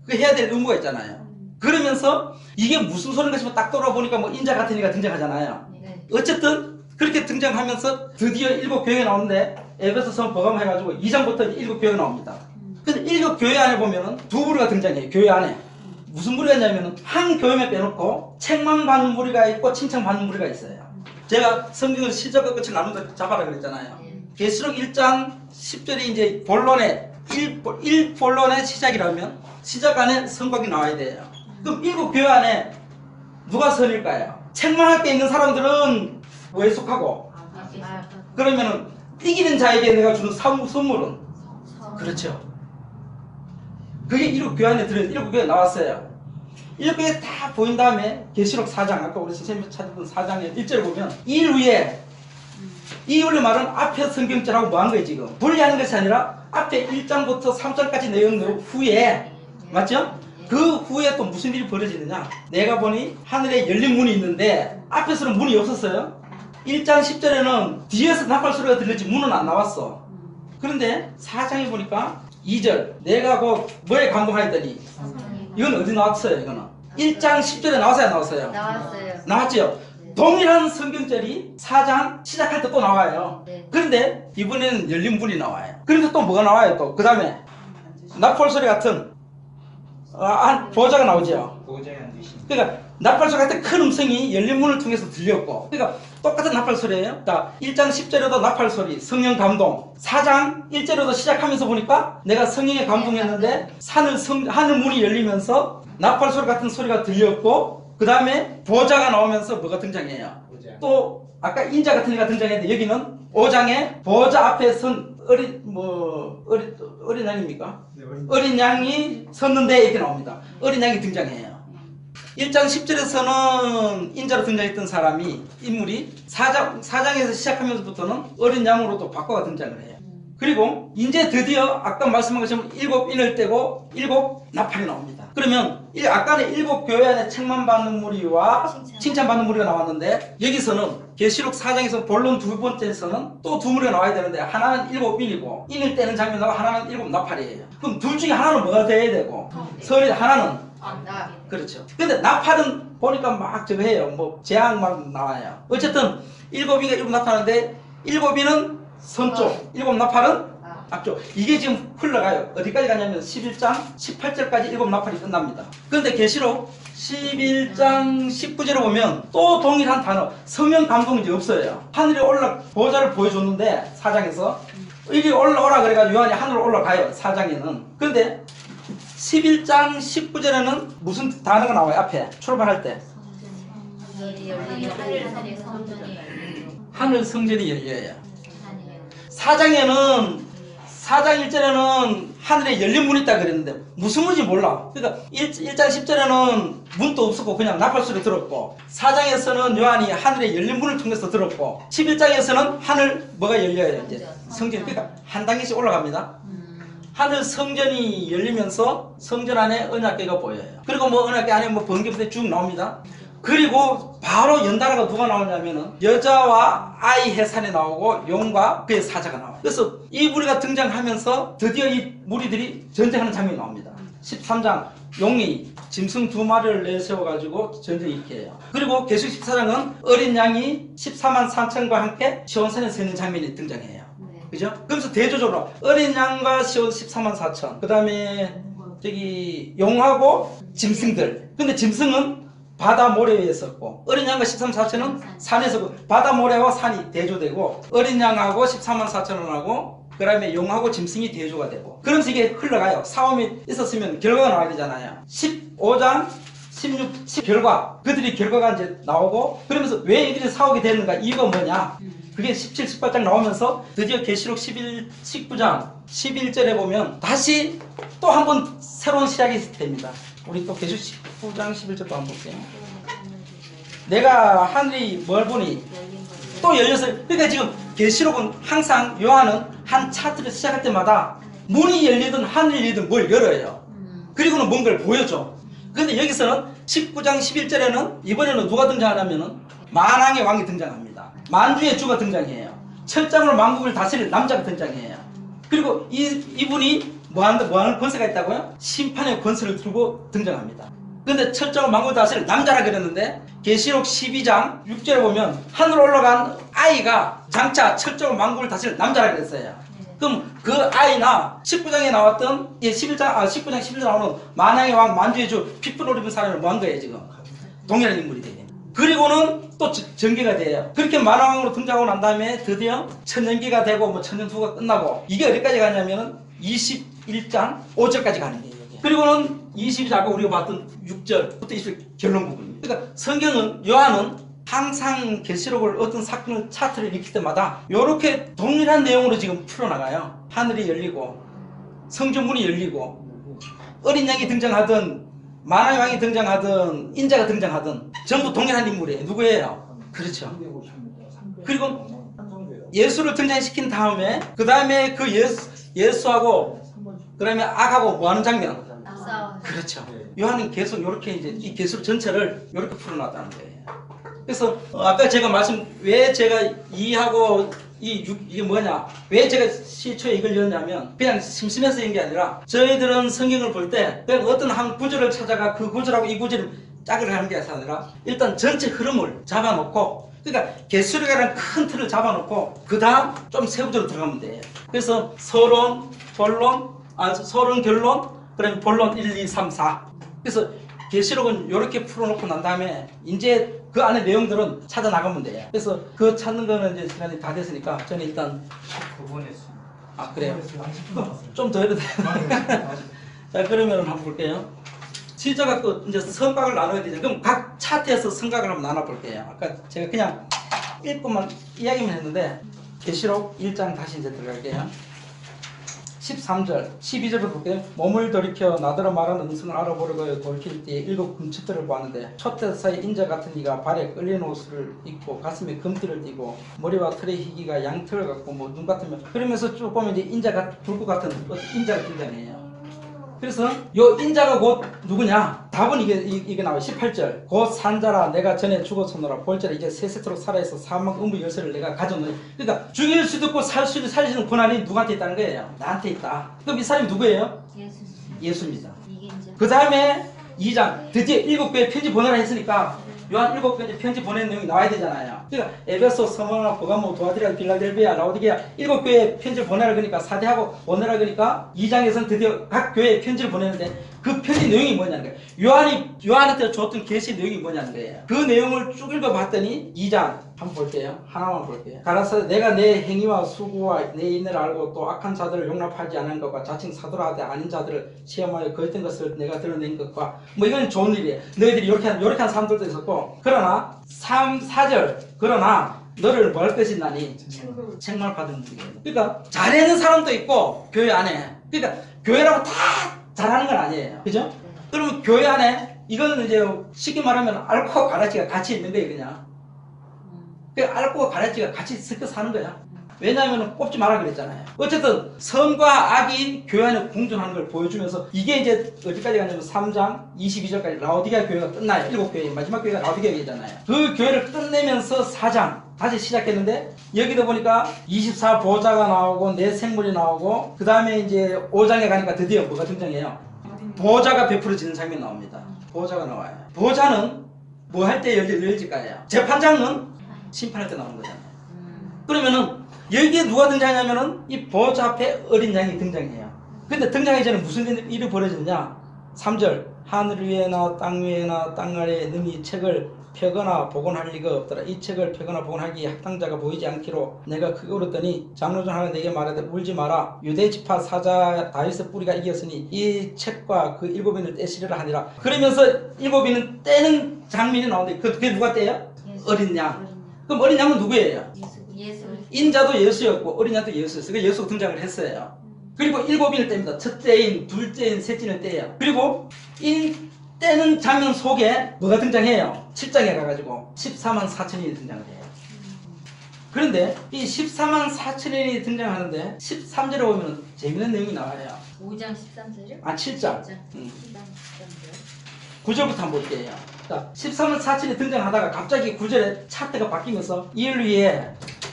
그 해야 될 의무가 있잖아요. 그러면서 이게 무슨 소리인가 싶어 딱 돌아보니까 뭐 인자 같은 이가 등장하잖아요. 어쨌든 그렇게 등장하면서 드디어 일곱 교회가 나오는데 에베소서 버감해가지고 2장부터 일곱 교회가 나옵니다. 근데 일곱 교회 안에 보면은 두 무리가 등장해요. 교회 안에. 무슨 무리가 있냐면은 한 교회만 빼놓고 책망 받는 무리가 있고 칭찬 받는 무리가 있어요. 제가 성경을 시작과 끝을 나눈다 잡아라 그랬잖아요. 계시록 1장 10절이 이제 본론의 1본론의 시작이라면 시작 안에 성곽이 나와야 돼요. 그럼 일곱 교회 안에 누가 선일까요? 책망할 게 있는 사람들은 뭐에 속하고? 그러면은 이기는 자에게 내가 주는 선물은? 그렇죠. 그게 일곱 교회 안에 들어있는 일곱 교회 나왔어요. 일곱 교회 다 보인 다음에 계시록 4장, 아까 우리 선생님이 찾았던 4장의 1절을 보면 이 후에 이 원래 말은 앞에 성경절하고 뭐 한 거예요 지금? 분리하는 것이 아니라 앞에 1장부터 3장까지 내용 후에 맞죠? 그 후에 또 무슨 일이 벌어지느냐? 내가 보니 하늘에 열린 문이 있는데 앞에서는 문이 없었어요. 1장 10절에는 뒤에서 나팔 소리가 들렸지 문은 안 나왔어. 그런데 4장에 보니까 2절 내가 곧 뭐에 감동하였더니 이건 어디 나왔어요? 이거는 1장 10절에 나왔어요? 안 나왔어요? 나왔어요. 나왔죠? 동일한 성경절이 4장 시작할 때 또 나와요. 네. 그런데 이번에는 열린 문이 나와요. 그런데 또 뭐가 나와요? 또 그 다음에 나팔 소리 같은 보좌가 나오죠. 그러니까 나팔 소리 같은 큰 음성이 열린 문을 통해서 들렸고, 그러니까 똑같은 나팔 소리예요. 자, 1장 10절에도 나팔 소리, 성령 감동. 4장 1절에도 시작하면서 보니까 내가 성령에 감동했는데 하늘 문이 열리면서 나팔 소리 같은 소리가 들렸고, 그 다음에 보좌가 나오면서 뭐가 등장해요? 또 아까 인자 같은 애가 등장했는데 여기는 5장에 보좌 앞에 선 어린 양입니까? 네, 어린 양이 섰는데 이렇게 나옵니다. 어린 양이 등장해요. 1장 10절에서는 인자로 등장했던 사람이 인물이 4장에서 시작하면서부터는 어린 양으로 또 바꿔가 등장을 해요. 그리고 이제 드디어 아까 말씀한 것처럼 7인을 떼고 7 나팔이 나옵니다. 그러면 아까는 7 교회 안에 책만 받는 무리와 칭찬받는 무리가 나왔는데 여기서는 계시록 4장에서 본론 두 번째에서는 또 두 무리가 나와야 되는데 하나는 7인이고 인을 떼는 장면이 나고 하나는 7 나팔이에요. 그럼 둘 중에 하나는 뭐가 돼야 되고 선이 하나는 그렇죠. 근데 나팔은 보니까 막 저거 해요. 뭐 재앙만 나와요. 어쨌든 7이가 7 나타나는데 7이는 선쪽, 7 나팔은 앞쪽. 이게 지금 흘러가요. 어디까지 가냐면 11장 18절까지 7 나팔이 끝납니다. 그런데 계시록 11장 19절에 보면 또 동일한 단어, 성령 감동이 이제 없어요. 하늘에 보좌를 보여줬는데 4장에서 이리 올라오라 그래가지고 요한이 하늘로 올라가요. 4장에는. 그런데 11장 19절에는 무슨 단어가 나와요? 앞에 출발할 때 하늘 성전이 열려요. 4장에는 4장 1절에는 하늘에 열린 문이 있다 그랬는데 무슨 문인지 몰라. 그러니까 1장 10절에는 문도 없었고 그냥 나팔 소리 들었고, 4장에서는 요한이 하늘에 열린 문을 통해서 들었고, 11장에서는 하늘 뭐가 열려요? 이제 성전. 그러니까 한 단계씩 올라갑니다. 하늘 성전이 열리면서 성전 안에 언약궤가 보여요. 그리고 뭐 언약궤 안에 뭐 번개부터 쭉 나옵니다. 그리고 바로 연달아가 누가 나오냐면은 여자와 아이 해산에 나오고 용과 그의 사자가 나와요. 그래서 이 무리가 등장하면서 드디어 이 무리들이 전쟁하는 장면이 나옵니다. 13장 용이 짐승 2마리를 내세워가지고 전쟁 이렇게 해요. 그리고 계시록 14장은 어린 양이 14만 4천과 함께 시온산에 서 있는 장면이 등장해요. 그죠? 그러면서 대조적으로 어린 양과 시온 14만 4천, 그 다음에 저기 용하고 짐승들. 근데 짐승은 바다 모래 위에 섰고, 어린 양과 13만 4천은 산에 섰고, 바다 모래와 산이 대조되고, 어린 양하고 14만 4천원하고 그 다음에 용하고 짐승이 대조가 되고, 그러면서 이게 흘러가요. 싸움이 있었으면 결과가 나와야 되잖아요. 15장 16 결과, 그들이 결과가 이제 나오고, 그러면서 왜 이들이 싸우게 됐는가, 이유가 뭐냐, 그게 17, 18장 나오면서 드디어 계시록 19장 11절에 보면 다시 또 한 번 새로운 시작이 됩니다. 우리 또 계시록 19장 11절 또 한번 볼게요. 내가 하늘이 뭘 보니 또 열렸어요. 그러니까 지금 계시록은 항상 요한은 한 차트를 시작할 때마다 문이 열리든 하늘이 열리든 뭘 열어요. 그리고는 뭔가를 보여줘. 그런데 여기서는 19장 11절에는 이번에는 누가 등장하냐면은 만왕의 왕이 등장합니다. 만주의 주가 등장해요. 철장으로 만국을 다스릴 남자가 등장해요. 그리고 이분이 뭐하는 권세가 있다고요? 심판의 권세를 들고 등장합니다. 그런데 철장으로 만국을 다스릴 남자라 그랬는데 계시록 12장 6절에 보면 하늘로 올라간 아이가 장차 철장으로 만국을 다스릴 남자라 그랬어요. 그럼 그 아이나 19장에 나왔던 19장 11절 나오는 만왕의 왕 만주의 주 핏불 입은 사람을 뭐한 거예요 지금? 동일한 인물이 되요. 그리고는 또 전개가 돼요. 그렇게 만왕으로 등장하고 난 다음에 드디어 천년기가 되고 뭐 천년후가 끝나고, 이게 어디까지 가냐면은 21장 5절까지 가는 거예요. 그리고는 22장 아까 우리가 봤던 6절부터 20절 결론 부분입니다. 그러니까 성경은, 요한은 항상 계시록을 어떤 사건을 차트를 읽힐 때마다 이렇게 동일한 내용으로 지금 풀어나가요. 하늘이 열리고 성전문이 열리고 어린 양이 등장하든 만화의 왕이 등장하든 인자가 등장하든 전부 동일한 인물이에요. 누구예요? 그렇죠. 그리고 예수를 등장시킨 다음에 그 다음에 그 예수하고 그 다음에 악하고 뭐 하는 장면? 그렇죠. 요한은 계속 이렇게 이제 이 계술 전체를 이렇게 풀어놨다는 거예요. 그래서 아까 제가 왜 제가 2하고 이게 뭐냐? 왜 제가 시초에 이걸 넣었냐면 그냥 심심해서 인 게 아니라 저희들은 성경을 볼 때 그냥 어떤 한 구절을 찾아가 그 구절하고 이 구절을 짝을 하는 게 아니라 일단 전체 흐름을 잡아놓고 그러니까 계술이라는 큰 틀을 잡아놓고 그 다음 좀 세부적으로 들어가면 돼요. 그래서 서론, 본론, 서론, 결론, 그다음에 본론 1, 2, 3, 4. 그래서 계시록은 이렇게 풀어놓고 난 다음에 이제 그 안에 내용들은 찾아 나가면 돼요. 그래서 그 찾는 거는 이제 시간이 다 됐으니까 저는 일단 그래요? 좀 더 해도 돼요. 자, 그러면 한번 볼게요. 시저가 또 이제 성각을 나눠야 되죠. 그럼 각 차트에서 성각을 한번 나눠볼게요. 아까 제가 그냥 읽고만 이야기만 했는데 계시록 1장 다시 이제 들어갈게요. 13절, 12절부터 볼게요. 몸을 돌이켜 나더러 말하는 음성을 알아보려고 돌킬 때에 7 금촛대를 보았는데 촛대 사이 인자 같은 이가 발에 끌린 옷을 입고 가슴에 금띠를 띠고 머리와 털의 희기가 양털 같고 뭐 눈 같으면 그러면서 쭉 보면 이제 인자가 불꽃 같은 인자가 등장해요. 그래서 요 인자가 곧 누구냐? 답은 이게 나와요. 18절. 곧 산자라 내가 전에 죽었었노라 볼자라 이제 세세토록 살아있어 사망 음부 열쇠를 내가 가졌노니. 그러니까 죽일 수도 있고 살리는 권한이 누구한테 있다는 거예요? 나한테 있다. 그럼 이 사람이 누구예요? 예수입니다. 그 다음에 2장 드디어 7교회 편지 보내라 했으니까 요한 7교회 편지 보내는 내용이 나와야 되잖아요. 그러니까 에베소, 스무르나, 버가모, 도아디라, 빌라델비아, 라오디게아 7교회 편지를 보내라 그러니까 사대하고 보내라 그러니까 2장에서는 드디어 각 교회에 편지를 보내는데 그 편지 내용이 뭐냐는 거예요. 요한한테 줬던 계시 내용이 뭐냐는 거예요. 그 내용을 쭉 읽어봤더니 2장 한번 볼게요. 하나만 볼게요. 가라사대 내가 내 행위와 수고와 내 인내를 알고 또 악한 자들을 용납하지 않은 것과 자칭 사도라 하되 아닌 자들을 시험하여 거짓된 것을 내가 드러낸 것과 뭐 이건 좋은 일이에요. 너희들이 이렇게 한 사람들도 있었고 그러나 4절 그러나 너를 뭐 할 것이 나니 책망받은 분이에요. 그러니까 잘하는 사람도 있고 교회 안에 그러니까 교회라고 다 잘하는 건 아니에요. 그죠? 그러면 교회 안에 이거는 이제 쉽게 말하면 앓고 가라지가 같이 있는 거예요. 그냥 그 앓고 가라지가 같이 섞여 사는 거야. 왜냐하면 뽑지 마라 그랬잖아요. 어쨌든 선과 악이 교회 안에 공존하는 걸 보여주면서 이게 이제 어디까지 가냐면 3장 22절까지 라오디게아 교회가 끝나요. 7교회 마지막 교회가 라오디게아 교회잖아요. 그 교회를 끝내면서 4장 다시 시작했는데 여기도 보니까 24 보좌가 나오고 내 생물이 나오고 그 다음에 이제 5장에 가니까 드디어 뭐가 등장해요? 보좌가 베풀어지는 장면이 나옵니다. 보좌가 나와요. 보좌는 뭐 할 때 열릴까요? 재판장은 심판할 때 나오는 거잖아요. 그러면은 여기에 누가 등장하냐면은 이 보좌 앞에 어린 양이 등장해요. 근데 등장하기 전에 무슨 일이 벌어졌냐? 3절 하늘 위에나 땅 위에나 땅 아래에 능히 책을 펴거나 복원할 리가 없더라. 이 책을 펴거나 복원하기에 합당자가 보이지 않기로 내가 크게 울었더니 장로중 하나 내게 말하되 울지 마라. 유대 지파 사자 다윗의 뿌리가 이겼으니 이 책과 그 7인을 떼시리라 하니라. 그러면서 7인은 떼는 장면이 나오는데 그게 누가 떼요? 어린 양. 그럼 어린 양은 누구예요? 예수. 인자도 예수였고 어린 양도 예수였어요. 그 예수가 등장을 했어요. 그리고 7인을 뗍니다. 첫째인, 둘째인, 셋째인을 떼요. 그리고 이 떼는 장면 속에 뭐가 등장해요? 7장에 가가지고 14만 4천인이 등장을 해요. 그런데 이 14만 4천인이 등장하는데 13절에 보면 재밌는 내용이 나와요. 5장 13절이요? 7장. 7장 9절부터 한번 볼게요. 자, 14만 4천이 등장하다가 갑자기 9절에 차트가 바뀌면서 이를 위해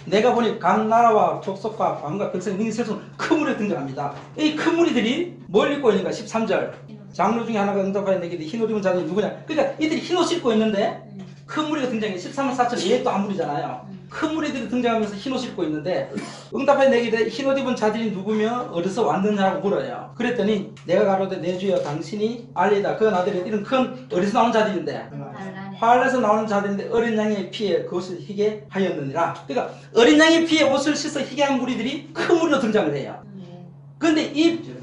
내가 보니 각 나라와 족속과 왕과 백성이 능히 셀 수 없는 큰 무리가 등장합니다. 이 큰 무리들이 뭘 입고 있는가? 13절 장로 중에 하나가 응답하여 내게 흰 옷 입은 자들이 누구냐? 그러니까 이들이 흰 옷 입고 있는데 큰 무리가 등장해. 13만 4천 얘 또 한 무리잖아요. 큰 무리들이 등장하면서 흰 옷 입고 있는데 응답하여 내게 흰 옷 입은 자들이 누구며 어디서 왔느냐고 물어요. 그랬더니 내가 가로되 내 주여 당신이 알리다. 그 나들이 이런 큰 어디서 나온 자들인데 활에서 나오는 자들인데 어린 양의 피에 그것을 희게 하였느니라. 그러니까 어린 양의 피에 옷을 씻어 희게 한 무리들이 큰 무리로 등장을 해요. 근데 이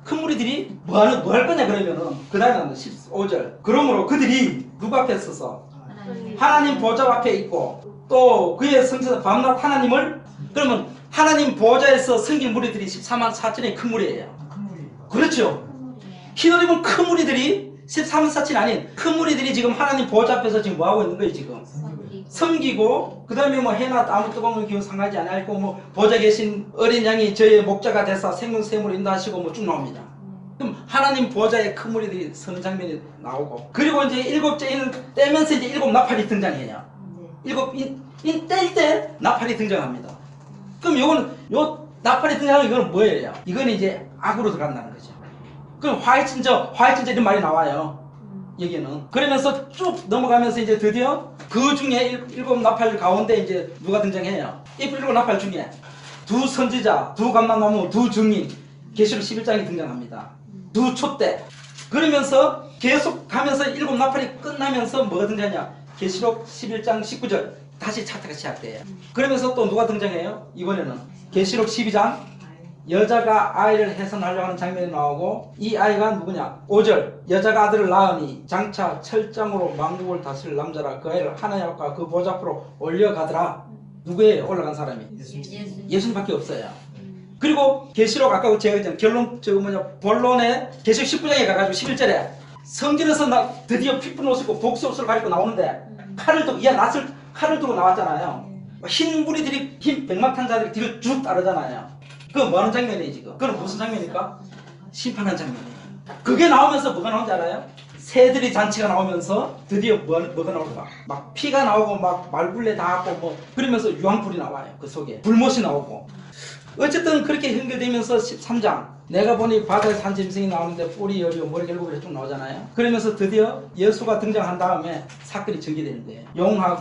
큰 무리들이 뭐 할 거냐 그러면은 그 다음에 15절 그러므로 그들이 누구 앞에 서서 하나님 보좌 앞에 있고 또 그의 성전 밤낮 하나님을 그러면 하나님 보좌에서 섬긴 무리들이 14만 4천의 큰 무리예요. 그렇죠. 히노림은 큰 무리들이 13만 4천이 아닌 큰 무리들이 지금 하나님 보좌 앞에서 지금 뭐 하고 있는 거예요 지금? 섬기고 그 다음에 뭐 해나 아무 뜨거운 기운 상하지 않고 뭐 보좌 계신 어린 양이 저의 목자가 돼서 생명샘으로 인도하시고 뭐 쭉 나옵니다. 그럼 하나님 보좌에 큰 무리들이 서는 장면이 나오고 그리고 이제 일곱째 인을 떼면서 이제 일곱 나팔이 등장해요. 일곱 인 뗄 때 나팔이 등장합니다. 그럼 요 나팔이 등장하는 이거는 뭐예요? 이건 이제 악으로 들어간다는 거죠. 그럼 화해진저 이런 말이 나와요. 여기는. 그러면서 쭉 넘어가면서 이제 드디어 그 중에 일곱 나팔 가운데 이제 누가 등장해요? 이 일곱 나팔 중에 두 선지자, 두 감람나무, 두 증인, 계시록 11장이 등장합니다. 두 촛대. 그러면서 계속 가면서 일곱 나팔이 끝나면서 뭐가 등장하냐? 계시록 11장 19절 다시 차트가 시작돼요. 그러면서 또 누가 등장해요? 이번에는 계시록 12장 여자가 아이를 해산하려고 하는 장면이 나오고 이 아이가 누구냐? 5절 여자가 아들을 낳으니 장차 철장으로 만국을 다스릴 남자라 그 아이를 하나님 앞과 그 보좌 앞으로 올려가더라. 누구예요? 올라간 사람이? 예수님밖에 없어요. 그리고 계시록 아까 제가 했잖아요. 결론 본론에 계시록 19장에 가가지고 11절에 성전에서 드디어 피푼 옷을 입고 복수 옷을 가리고 나오는데 칼을 들고 낫을 칼을 들고 나왔잖아요. 흰 무리들이 흰 백마탄자들이 뒤를 쭉 따르잖아요. 그건 뭐 하는 장면이에요 지금? 그건 무슨 장면입니까? 심판하는 장면이에요. 그게 나오면서 뭐가 나오는지 알아요? 새들이 잔치가 나오면서 드디어 뭐가 나올까? 막 피가 나오고 막 말굴레 닿고 뭐 그러면서 유황불이 나와요. 그 속에 불못이 나오고 어쨌든 그렇게 연결되면서 13장 내가 보니 바다에서 한 짐승이 나오는데 뿔이 여리고 머리 결국에 쭉 나오잖아요. 그러면서 드디어 예수가 등장한 다음에 사건이 전개되는 거예요.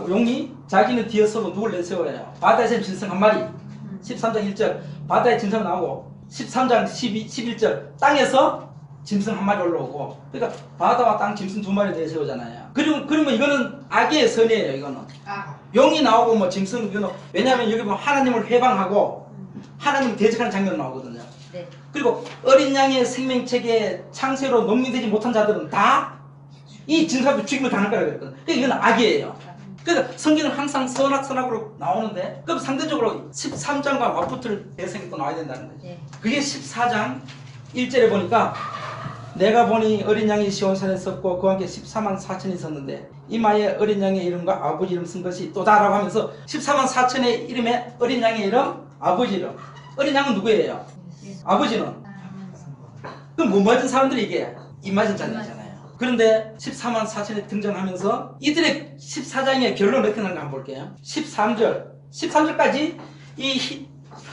용이 자기는 뒤에 서고 누굴 내세워요. 바다에서 짐승 한 마리 13장 1절 바다에 짐승 나오고 13장 11절 땅에서 짐승 한 마리 올라오고 그러니까 바다와 땅 짐승 두 마리 내세우잖아요. 그러면 이거는 악의 선이에요. 이거는 용이 나오고 뭐 짐승 이거는 왜냐하면 여기 보면 하나님을 회방하고 하나님 대적하는 장면 나오거든요. 네. 그리고 어린 양의 생명책에 창세로 농민되지 못한 자들은 다 이 진사도 죽임을 당할 거라고 그랬거든요. 그러니까 이건 악이에요. 그러니까 성경은 항상 선악으로 나오는데 그럼 상대적으로 13장과 맞붙을 대상이 또 나와야 된다는 거죠. 네. 그게 14장 1절에 보니까 내가 보니 어린 양이 시온산에 섰고 그와 함께 14만 4천이 섰는데 이마에 어린 양의 이름과 아버지 이름 쓴 것이 또다라고 하면서 14만 4천의 이름에 어린 양의 이름 아버지 이름. 어린 양은 누구예요? 아버지는. 그럼 못 맞은 사람들이 이게 입맞은 자들이잖아요. 그런데 14만 4천이 등장하면서 이들의 14장의 결론을 어떻게 나는가 한번 볼게요. 13절까지 이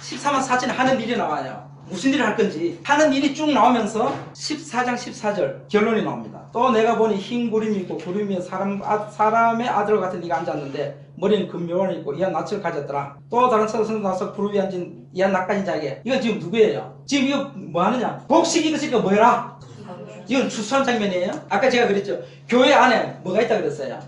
14만 4천이 하는 일이 나와요. 무슨 일을 할 건지 하는 일이 쭉 나오면서 14장 14절 결론이 나옵니다. 또 내가 보니 흰 구름이 있고 구름 위에 사람의 아들 같은 이가 앉았는데 머리는 금묘원이 있고 이한 낯을 가졌더라. 또 다른 천사가 나서 구름 위에 앉은 이한 낯가진 자에게 이건 지금 누구예요? 지금 이거 뭐 하느냐? 곡식 이것이니까 뭐해라? 이건 추수한 장면이에요. 아까 제가 그랬죠. 교회 안에 뭐가 있다 그랬어요.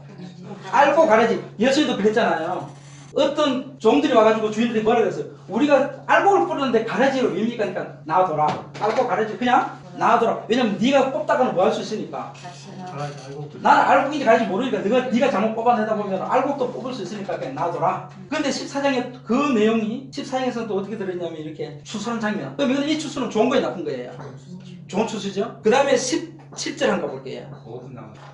알고 가르지. 예수님도 그랬잖아요. 어떤 종들이 와가지고 주인들이 뭐라 그랬어요? 우리가 알곡을 뿌리는데 가라지를 왜 입니까? 그러니까 놔둬라. 알곡 가라지 그냥 놔둬라. 왜냐면 네가 뽑다가는 뭐 할 수 있으니까. 나는 알곡인지 가라지 모르니까 네가 잘못 뽑아내다 보면 알곡도 뽑을 수 있으니까 그냥 놔둬라. 근데 14장에 그 내용이 14장에서는 또 어떻게 들어있냐면 이렇게 추수하는 장면. 그럼 이건 이 추수는 좋은 거에 나쁜 거예요. 좋은 추수죠. 그 다음에 17절 한번 볼게요.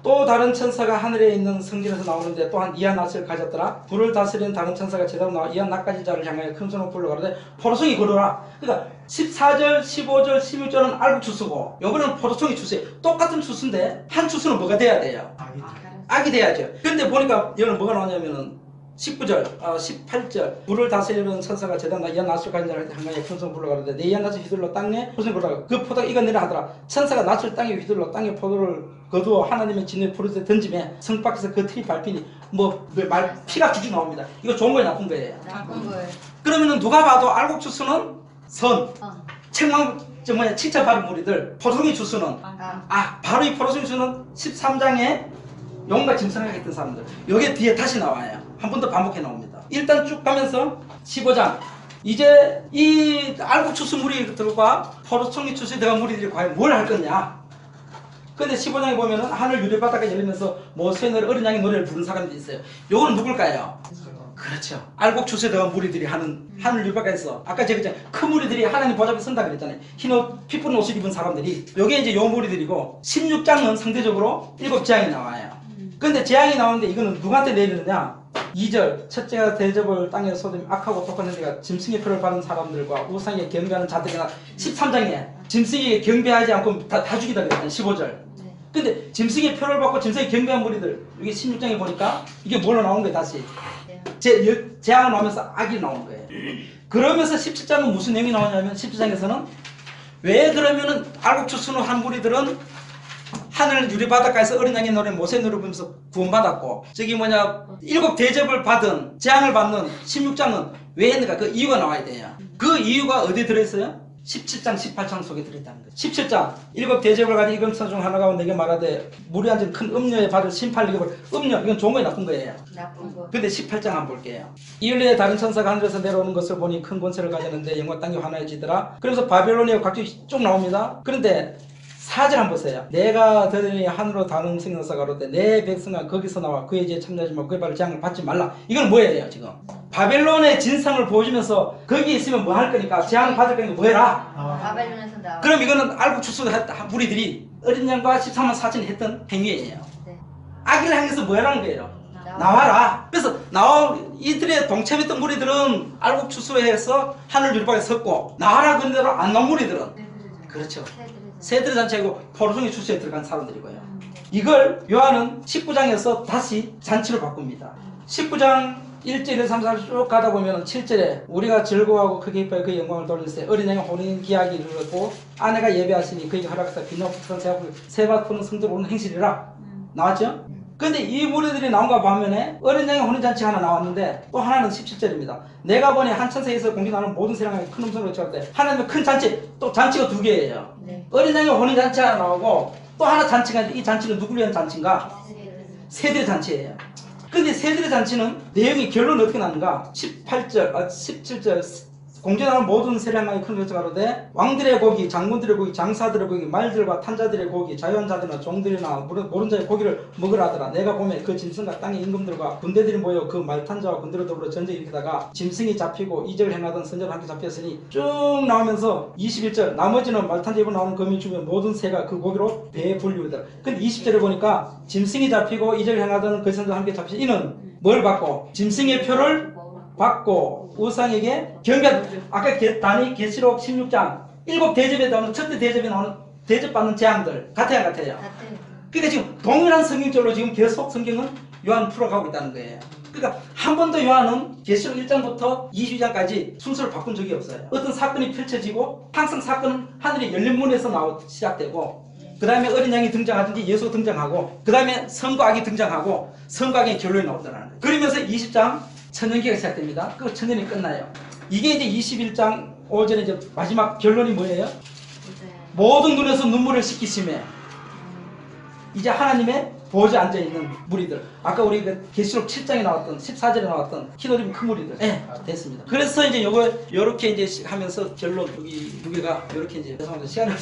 또 다른 천사가 하늘에 있는 성전에서 나오는데 또한 이한 낫을 가졌더라. 불을 다스리는 다른 천사가 제대로 나와 이한 낫가진 자를 향하여 큰 손으로 불러 가로되 포도송이 걸어라. 그러니까 14절, 15절, 16절은 알곡 추수고 요거는 포도송이 추수예요. 똑같은 추수인데 한 추수는 뭐가 돼야 돼요? 악이 돼야죠. 근데 보니까 여기는 뭐가 나오냐면은 19절, 18절 불을 다스리는 천사가 제단나 이한 낫을 가진 자를 향하여 큰 손 불러 가로되 내 이한 낫을 휘둘러 땅에 포도송이 걸어라. 그 포도가 이거내라 하더라. 천사가 낫을 땅에 휘둘러 땅에 포도를 거두어 하나님의 진노의 불에 던짐에 성 밖에서 그 틀이 밟히니 피가 쭉쭉 나옵니다. 이거 좋은 거예요, 나쁜 거예요? 나쁜 거예요. 그러면은 누가 봐도 알곡 추수는 선, 책망 칭찬받은 무리들, 포도송이 추수는 바로 이 포도송이 추수는 13장에 용과 짐승을 했던 사람들. 여기 뒤에 다시 나와요. 한 번 더 반복해 나옵니다. 일단 쭉 가면서 15장 이제 이 알곡 추수 무리들과 포도송이 추수에 들어간 무리들이 과연 뭘 할 거냐. 근데 15장에 보면은 하늘 유리 바다가 열리면서 모세의 노래 어린 양의 노래를 부르는 사람들이 있어요. 요거는 누굴까요? 그렇죠. 알곡 추수에 들어간 무리들이 하는 하늘 율법에서 아까 제가 그랬잖아요. 큰 무리들이 하나님 보좌 앞에 선다 그랬잖아요. 흰 옷, 피 푸른 옷을 입은 사람들이. 요게 이제 요 무리들이고 16장은 상대적으로 7재앙이 나와요. 근데 재앙이 나오는데 이거는 누구한테 내리느냐? 2절 첫째가 대접을 땅에 쏟으며 악하고 똑똑한 자가 짐승의 표를 받은 사람들과 우상에 경배하는 자들이나 13장에 짐승에게 경배하지 않고 다 죽이다 그랬잖아요. 15절. 근데 짐승의 표를 받고 짐승의 경배한 무리들 이게 16장에 보니까 이게 뭘로 나온 거예요 다시 재앙을 나오면서 악이 나오는 거예요. 그러면서 17장은 무슨 내용이 나오냐면 17장에서는 왜 그러면은 알곡추수는 한 무리들은 하늘 유리 바닷가에서 어린 양의 노래 모세 노래 부르면서 구원받았고 저기 뭐냐 7 대접을 받은 재앙을 받는 16장은 왜 했는가 그 이유가 나와야 돼요. 그 이유가 어디에 들어있어요? 17장 18장 속에 들어있다는 거예요. 17장 7 대접을 가진 이금사 중 하나가 내게 말하되 물이 앉은 큰 음녀에 받을 심판을 이겨볼 음녀 이건 좋은 거예요 나쁜 거예요? 나쁜 거. 근데 18장 한번 볼게요. 이을리에 다른 천사가 하늘에서 내려오는 것을 보니 큰 권세를 가졌는데 영과 땅이 환하여지더라. 그러면서 바벨론의 각종이 쭉 나옵니다. 그런데 4절 한번 보세요. 내가 들으니 하늘로 다른 생명사가 가로되 내 백성아 거기서 나와 그의 죄에 참여하지 말고 그의 발을 재앙을 받지 말라. 이건 뭐 해야 돼요 지금? 바벨론의 진상을 보여주면서 거기 있으면 뭐 할 거니까 재앙을 받을 거니까 뭐 해라? 바벨론에서 나와. 그럼 이거는 알고 추수했다 무리들이 어린 양과 13만 4천이 했던 행위예요. 네. 악을 향해서 뭐 하라는 거예요? 나와라. 그래서 이들의 동참했던 무리들은 알곡 추수해서 하늘 율법에 섰고 나와라 그런대로 안 나온 무리들은 그렇죠. 새들의 잔치하고 포로송이 추수에 들어간 사람들이고요. 이걸 요한은 19장에서 다시 잔치로 바꿉니다. 19장 1절에 3, 4절 쭉 가다 보면 7절에 우리가 즐거워하고 크게 기뻐해 그 영광을 돌리세 어린 양의 혼인 기약이 이르렀고 아내가 예배하시니 그에게 허락하사 비누 푸른 새밭 푸른 성들 오는 행실이라 나왔죠? 근데 이 무리들이 나온가 반면에 어린 양의 혼인잔치 하나 나왔는데 또 하나는 17절입니다. 내가 보니 한 천사에서 공중나는 모든 세상에 큰 음성으로 외쳤을 때 하나님의 큰 잔치 또 잔치가 2개예요. 네. 어린 양의 혼인잔치 하나 나오고 또 하나 잔치가 있는데 이 잔치는 누구를 위한 잔치인가? 새들의 잔치예요. 근데 새들의 잔치는 내용이 결론은 어떻게 나는가? 17절 공전하는 모든 세력만이 큰 것을 가로되 왕들의 고기, 장군들의 고기, 장사들의 고기, 말들과 탄자들의 고기, 자연자들이나 종들이나 모른 자의 고기를 먹으라 하더라. 내가 보면 그 짐승과 땅의 임금들과 군대들이 모여 그 말탄자와 군대로 더불어 전쟁을 일으키다가 짐승이 잡히고 이적을 행하던 선자가 함께 잡혔으니 쭉 나오면서 21절 나머지는 말탄자 입으로 나오는 금이 주면 모든 새가 그 고기로 배에 불리우더라. 근데 20절에 보니까 짐승이 잡히고 이적을 행하던 그 선자와 함께 잡힌 이는 뭘 받고 짐승의 표를 받고 우상에게 경배. 아까 단위 계시록 16장 7 대접에 나오는 첫째 대접에 나오는 대접받는 재앙들 같아요 안 같아요? 그러니까 지금 동일한 성경적으로 지금 계속 성경은 요한 풀어가고 있다는 거예요. 그러니까 한 번도 요한은 계시록 1장부터 22장까지 순서를 바꾼 적이 없어요. 어떤 사건이 펼쳐지고 항상 사건은 하늘의 열린 문에서 시작되고 그 다음에 어린 양이 등장하든지 예수가 등장하고 그 다음에 선과 악이 등장하고 선과 악의 결론이 나오더라는 거예요. 그러면서 20장 천년기가 시작됩니다. 그 천년이 끝나요. 이게 이제 21장 5절에 이제 마지막 결론이 뭐예요? 모든 눈에서 눈물을 씻기심에 이제 하나님의 보좌에 앉아있는 무리들. 아까 우리 그 계시록 7장에 나왔던 14절에 나왔던 흰옷 입은 큰 무리들. 됐습니다. 그래서 이제 요렇게 이제 하면서 결론 여기 두 개가 요렇게 이제 죄송합니다. 시간을